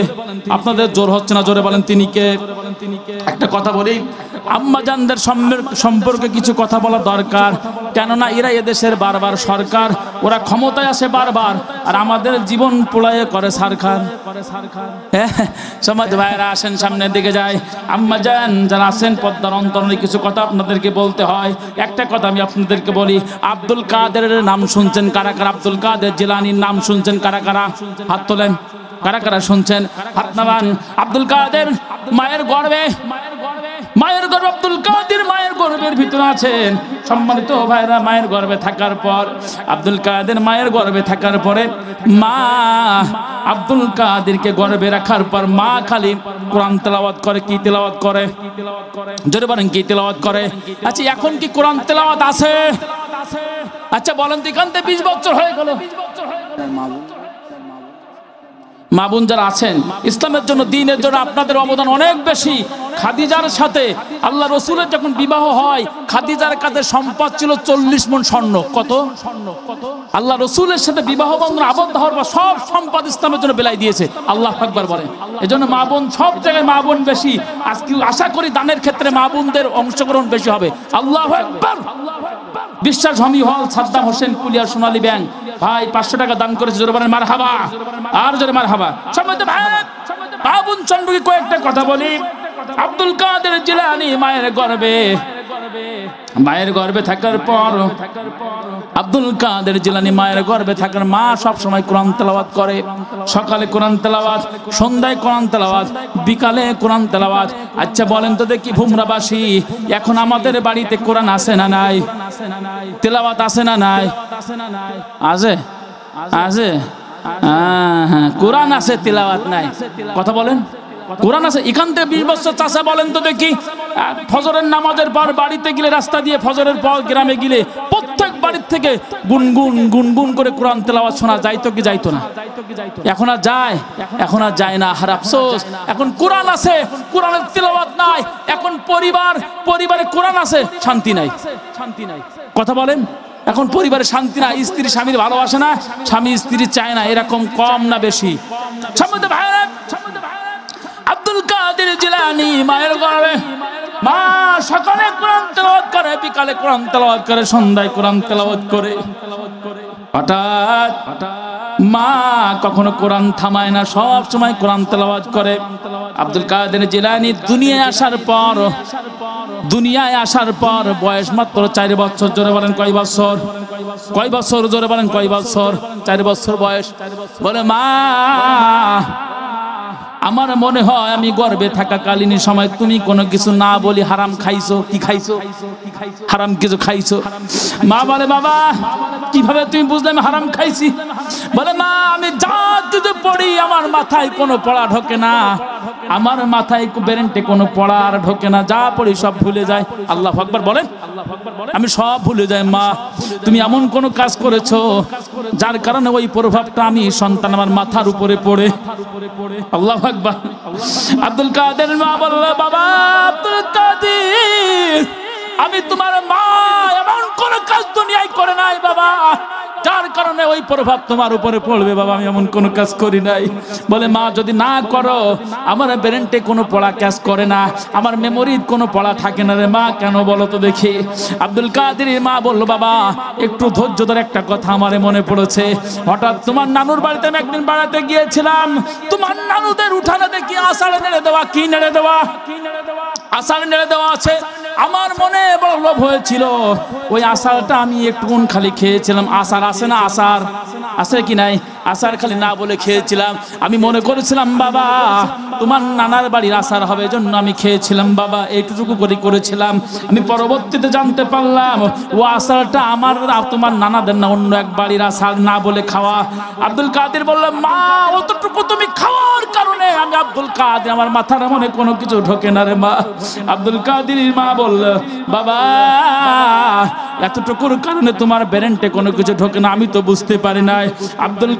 আপনাদের জোর হচ্ছে না, জোরে বলেন তিনি কে? একটা কথা বলি, আম্মাজানদের সম্পর্কে কিছু কথা বলা দরকার, কেননা এরা এদেশের বারবার সরকার, ওরা ক্ষমতায় আসে বারবার, আর আমাদের জীবন পোড়ায় করে সরকার। সমাজ ভাইরা আসেন, সামনের দিকে যায়। আম্মাজান যারা আছেন, পদ্মার অন্তরে কিছু কথা আপনাদেরকে বলতে হয়। একটা কথা আমি আপনাদেরকে বলি, আব্দুল কাদেরের নাম শুনছেন কারা কারা? আব্দুল কাদের জিলানীর নাম শুনছেন কারা কারা? হাত তোলেন। কারা কারা শুনছেন? হাত নামান। আব্দুল কাদের মায়ের গর্ভে, মায়ের গর্ভে আব্দুল কাদের মায়ের গর্ভের ভিতরে আছেন। সম্মানিত ভাইরা, মায়ের গর্ভে থাকার পর, আব্দুল কাদের মায়ের গর্ভে থাকার পরে মা আব্দুল কাদেরকে গর্ভে রাখার পর মা খালি কোরআন তেলাওয়াত করে। কি তেলাওয়াত করে? জোরে বলেন কি তেলাওয়াত করে? আচ্ছা, এখন কি কোরআন তেলাওয়াত আছে? আচ্ছা বলেন তো, এখান থেকে 20 বছর হয়ে গেল। মা বোন যারা আছেন, ইসলামের জন্য, দ্বীনের জন্য আপনাদের অবদান অনেক বেশি। খাদিজার সাথে আল্লাহ রসুলের যখন বিবাহ হয়, খাদিজার কাছে সম্পদ ছিল 40 মণ স্বর্ণ। কত? আল্লাহ রসুলের সাথে বিবাহ বন্ধন আবদ্ধ হওয়ার পর সব সম্পদ ইসলামের জন্য বেলাই দিয়েছে। আল্লাহু আকবার বলেন। এজন্য মা বোন, সব জায়গায় মা বোন বেশি। আজকে আশা করি দানের ক্ষেত্রে মা বোনদের অংশগ্রহণ বেশি হবে। আল্লাহু আকবার। বিশ্বাস হমি হল সাদ্দাম হোসেন কুলিয়া সোনালী ব্যাংক ভাই 500 টাকা দান করেছে। জোরে বলেন মারহাবা, আর জোরে মারহাবা। সম্মানিত ভাই, মা বোন সম্পর্কে কয়েকটা কথা বলি। আব্দুল কাদের জিলানী মায়ের গর্ভে থাকার পর, আব্দুল কাদের জিলানী মায়ের গর্ভে থাকার, মা সব সময় কোরআন তেলাওয়াত করে। সকালে কোরআন তেলাওয়াত, সন্ধ্যায় কোরআন তেলাওয়াত, বিকালে কোরআন তেলাওয়াত। আচ্ছা বলেন তো দেখি ভুমরাবাসী, এখন আমাদের বাড়িতে কোরআন আছে না নাই? তেলাওয়াত আছে না নাই? আছে, আছে। হ্যাঁ, কোরআন আছে, তেলাওয়াত নাই। কথা বলেন। কোরআন আছে। এখান থেকে 20 বছর চাচা বলেন তো দেখি, ফজরের নামাজের পর বাড়িতে গেলে, রাস্তা দিয়ে ফজরের পর গ্রামে গেলে, প্রত্যেক বাড়ির থেকে গুনগুন গুনগুন করে কোরআন তেলাওয়াত শোনা যাইতো কি যাইতো না? এখন আর যায়? এখন আর যায় না। আর আফসোস, এখন কোরআন আছে, কোরআনের তেলাওয়াত নাই। এখন পরিবারে কোরআন আছে, শান্তি নাই। কথা বলেন। এখন পরিবারে শান্তি না, স্ত্রী স্বামীর ভালোবাসে না, স্বামী স্ত্রী চায় না, এরকম কম না বেশি? সম্মানিত ভাইরা, আব্দুল কাদের জিলানী মায়ের গর্ভে, মা সকালে কোরআন তেলাওয়াত করে, বিকালে কোরআন তেলাওয়াত করে, সন্ধ্যায় কোরআন তেলাওয়াত করে। হঠাৎ মা কখনো কোরআন থামায় না, সব সময় কোরআন তেলাওয়াত করে। আব্দুল কাদের জিলানী দুনিয়ায় আসার পর বয়স মাত্র 4 বছর। জোরে বলেন কয় বছর? কয় বছর? জোরে বলেন কয় বছর? 4 বছর বয়স। বলে, মা আমার মনে হয় আমি গর্ভে থাকাকালীন সময় তুমি কোনো কিছু না বলি হারাম খাইছো। কি খাইছো? হারাম কিছু খাইছো। মা বলে, বাবা কিভাবে তুমি বুঝলে আমি হারাম খাইছি? বলে, মা আমি যা কিছু পড়ি আমার মাথায় কোনো পড়া ঢোকে না, আমার মাথায় বেরেন্টে কোনো পড়া আর ঢোকে না, যা পড়ি সব ভুলে যায়। আল্লাহু আকবার বলেন। আমি সব ভুলে যাই। মা তুমি এমন কোন কাজ করেছো যার কারণে ওই প্রভাবটা আমি সন্তান আমার মাথার উপরে পড়ে। আল্লাহু আকবার। আব্দুল কাদের মা বলল, বাবা আব্দুল কাদের, আমি তোমার মা এমন কোন কাজ দুনিয়ায় করে নাই বাবা যার কারণে ওই প্রভাব তোমার উপরে পড়বে। বাবা আমি এমন কোনো কাজ করি নাই। বলে মা যদি না করো, আমার ব্রেনটে কোনো পড়া কাজ করে না, আমার মেমোরির কোনো পড়া থাকে না রে মা। কেন বলো তো দেখি? আব্দুল কাদেরের মা বলল বাবা একটু ধৈর্য ধরে, একটা কথা আমারে মনে পড়েছে। হঠাৎ তোমার নানুর বাড়িতে আমি একদিন বেড়াতে গিয়েছিলাম, তোমার নানুদের উঠানে দেখি আষাঢ় নেড়ে দেওয়া, কি নেড়ে দেওয়া, আষাঢ় নেড়ে দেওয়া আছে। আমার মনে বড় লোভ হয়েছিল, ওই আষাঢ়টা আমি একটুকুন খালি খেয়েছিলাম। আষাঢ় আছে না, আষাঢ় আছে কি নাই, আষাঢ় খালি না বলে খেয়েছিলাম। আমি মনে করেছিলাম বাবা তোমার নানার বাড়ির আষাঢ় হবে, জন্য আমি খেয়েছিলাম বাবা, এইটুকু করে করেছিলাম। আমি পরবর্তীতে জানতে পারলাম ও আষাঢ়টা আমার তোমার নানাদের না, অন্য এক বাড়ির আষাঢ় না বলে খাওয়া। আব্দুল কাদের বললাম মা অতটুকু তুমি খাওয়ার কারণে আমি আব্দুল কাদের, আমার মাথার মনে কোনো কিছু ঢোকে না রে মা। আব্দুল কাদের মা বলল বাবা এতটুকুর কারণে তোমার ব্রেনটে কোনো কিছু ঢোকে না, আমি তো বুঝতে পারি নাই। আব্দুল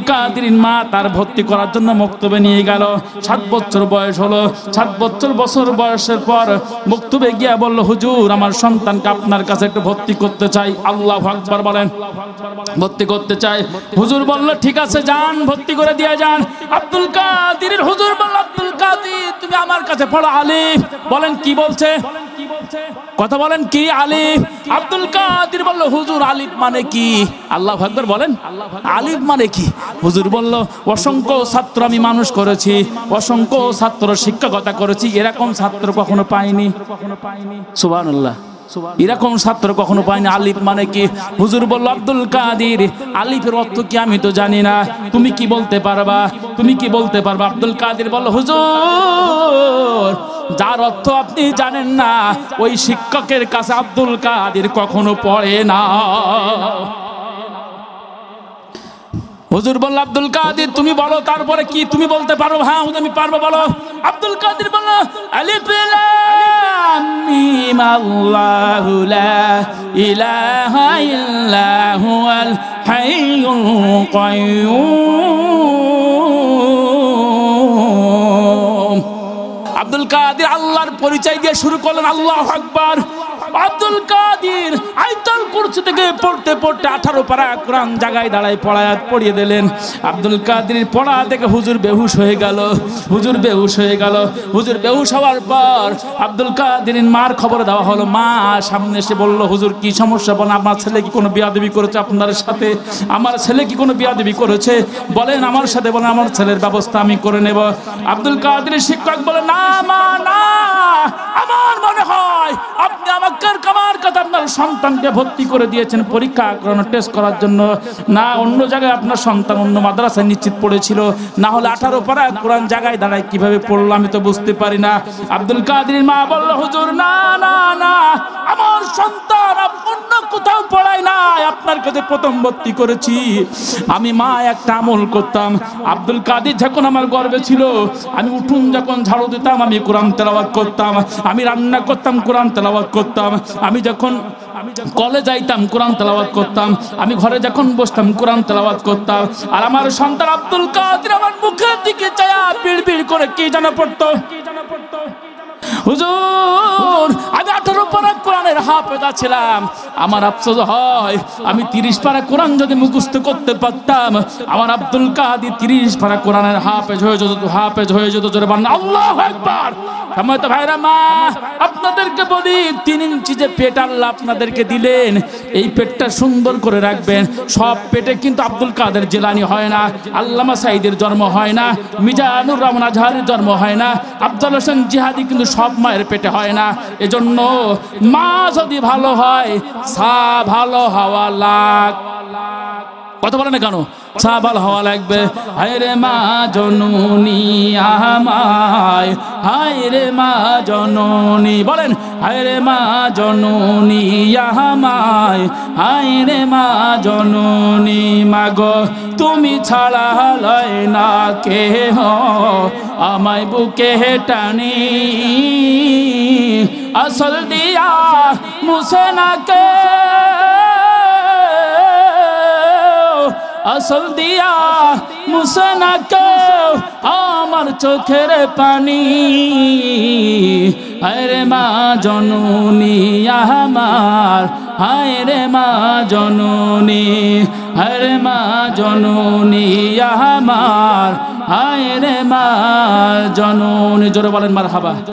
কাদের মা তার ভর্তি করার জন্য মক্তবে নিয়ে গেল। 7 বছর বয়স হলো। 7 বছর বয়সের পর মক্তবে গিয়া বলল হুজুর আমার সন্তানকে আপনার কাছে একটু ভর্তি করতে চাই। আল্লাহু আকবার বলেন, ভর্তি করতে চাই। হুজুর বলল ঠিক আছে যান, ভর্তি করে দিয়ে যান। আব্দুল কাদের হুজুর বলল আব্দুল কাদের তুমি আমার কাছে পড়ো আলিফ। বলেন কি বলছে, কথা বলেন কি আলিফ? আব্দুল কাদের বলল হুজুর আলিফ মানে কি? আল্লাহু আকবার বলেন, আলিফ মানে কি? হুজুর বলল অসংখ্য ছাত্র আমি মানুষ করেছি, অসংখ্য ছাত্র শিক্ষকতা করেছি, এরকম ছাত্র কখনো পাইনি। সুবহানাল্লাহ, এরকম ছাত্র কখনো পাইনি। আলিফ মানে কি? হুজুর বলল আব্দুল কাদের আলিফের অর্থ কি আমি তো জানি না, তুমি কি বলতে পারবা, তুমি কি বলতে পারবা? আব্দুল কাদের বলল হুজুর যার অর্থ আপনি জানেন না ওই শিক্ষকের কাছে আব্দুল কাদের কখনো পড়ে না। হুজুর বলল আব্দুল কাদের তুমি বলো তারপরে কি তুমি বলতে পারো? হ্যাঁ হুজুর আমি পারবো, বলো। আব্দুল কাদের বলল আলিফ লাম মিম আল্লাহু লা ইলাহা ইল্লা হুয়াল হাইয়ুল কাইয়্যুম। আব্দুল কাদের আল্লাহর পরিচয় দিয়ে শুরু করলেন আল্লাহু আকবার। আব্দুল কাদের আয়াতুল কুরসি থেকে পড়তে পড়তে 18 পারা কোরআন জায়গায় দাঁড়ায় পড়িয়ে দিলেন। আব্দুল কাদের পড়া থেকে হুজুর বেহুশ হয়ে গেল, হুজুর বেহুশ হয়ে গেল। হুজুর বেহুশ হওয়ার পর আব্দুল কাদের মার খবর দেওয়া হলো। মা সামনে এসে বলল হুজুর কি সমস্যা, বলেন আমার ছেলে কি কোনো বিয়াদবি করেছে আপনার সাথে? আমার ছেলে কি কোনো বিয়াদবি করেছে? বলেন আমার সাথে, বলেন আমার ছেলের ব্যবস্থা আমি করে নেব। আব্দুল কাদের শিক্ষক বলে না মা না, আমার মনে হয় আপনি আমাকে আমার কথা আপনার সন্তানকে ভর্তি করে দিয়েছেন পরীক্ষা করানোর, টেস্ট করার জন্য, না অন্য জায়গায় আপনার সন্তান অন্য মাদ্রাসায় নিশ্চিত পড়েছিল, না হলে 18 পারা কোরআন জায়গায় দাঁড়ায় কিভাবে পড়লো আমি তো বুঝতে পারি না। আব্দুল কাদের মা বলল হুজুর না না না, আমার সন্তান অন্য কোথাও পড়ায় নাই, আপনার কাছে প্রথম ভর্তি করেছি। আমি মা একটা আমল করতাম, আব্দুল কাদের যখন আমার গর্ভে ছিল আমি উঠুন যখন ঝাড়ু দিতাম আমি কোরআন তেলাওয়াত করতাম, আমি রান্না করতাম কোরআন তেলাওয়াত করতাম, আমি যখন কলে যাইতাম কোরআন তেলাওয়াত করতাম, আমি ঘরে যখন বসতাম কোরআন তেলাওয়াত করতাম। আর আমার সন্তান আব্দুল কাদের আমার মুখের দিকে চায়া বিড়বিড় করে কি যেন পড়তো। হুজুর আমি 18 পারা কোরআনের হাফেজা ছিলাম, আমার আফসোস হয় আমি 30 পারা কোরআন যদি মুখস্থ করতে পারতাম, আমার আব্দুল কাদের 30 পারা কোরআনের হাফেজ হয়ে যেত, হাফেজ হয়ে যেত। জোরে বলেন আল্লাহু আকবার। সম্মানিত ভাইরা মা আপনাদেরকে বলি 3 ইঞ্চি যে পেট আল্লাহ আপনাদেরকে দিলেন, এই পেটটা সুন্দর করে রাখবেন। সব পেটে কিন্তু আব্দুল কাদের জিলানী হয় না, আল্লামা সাঈদের জন্ম হয় না, মিজানুর রহমান আজহারের জন্ম হয় না, আফজাল হোসেন জিহাদি কিন্তু সব মায়ের পেটে হয় না। এজন্য মা যদি ভালো হয় সা ভালো হওয়া লাগ, কথা বলে না কেন? সা ভালো হওয়া লাগবে। হায় রে মা জননী আমায়, হায় রে মা জননী, বলেন হায় রে মা জননী আমায়, হায় রে মা জননী। মাগো তুমি ছাড়া লয় না কেহ আমায় বুকে টানি, আসল দিয়া মুছে না কে, আসল দিয়া মুছে না কেউ আমার চোখের পানি, হায় রে মা জননী আমার, হায় রে মা জননী, হায় রে মা জননী আমার, হায় রে মা জননী। জোরে বলেন মারহাবা।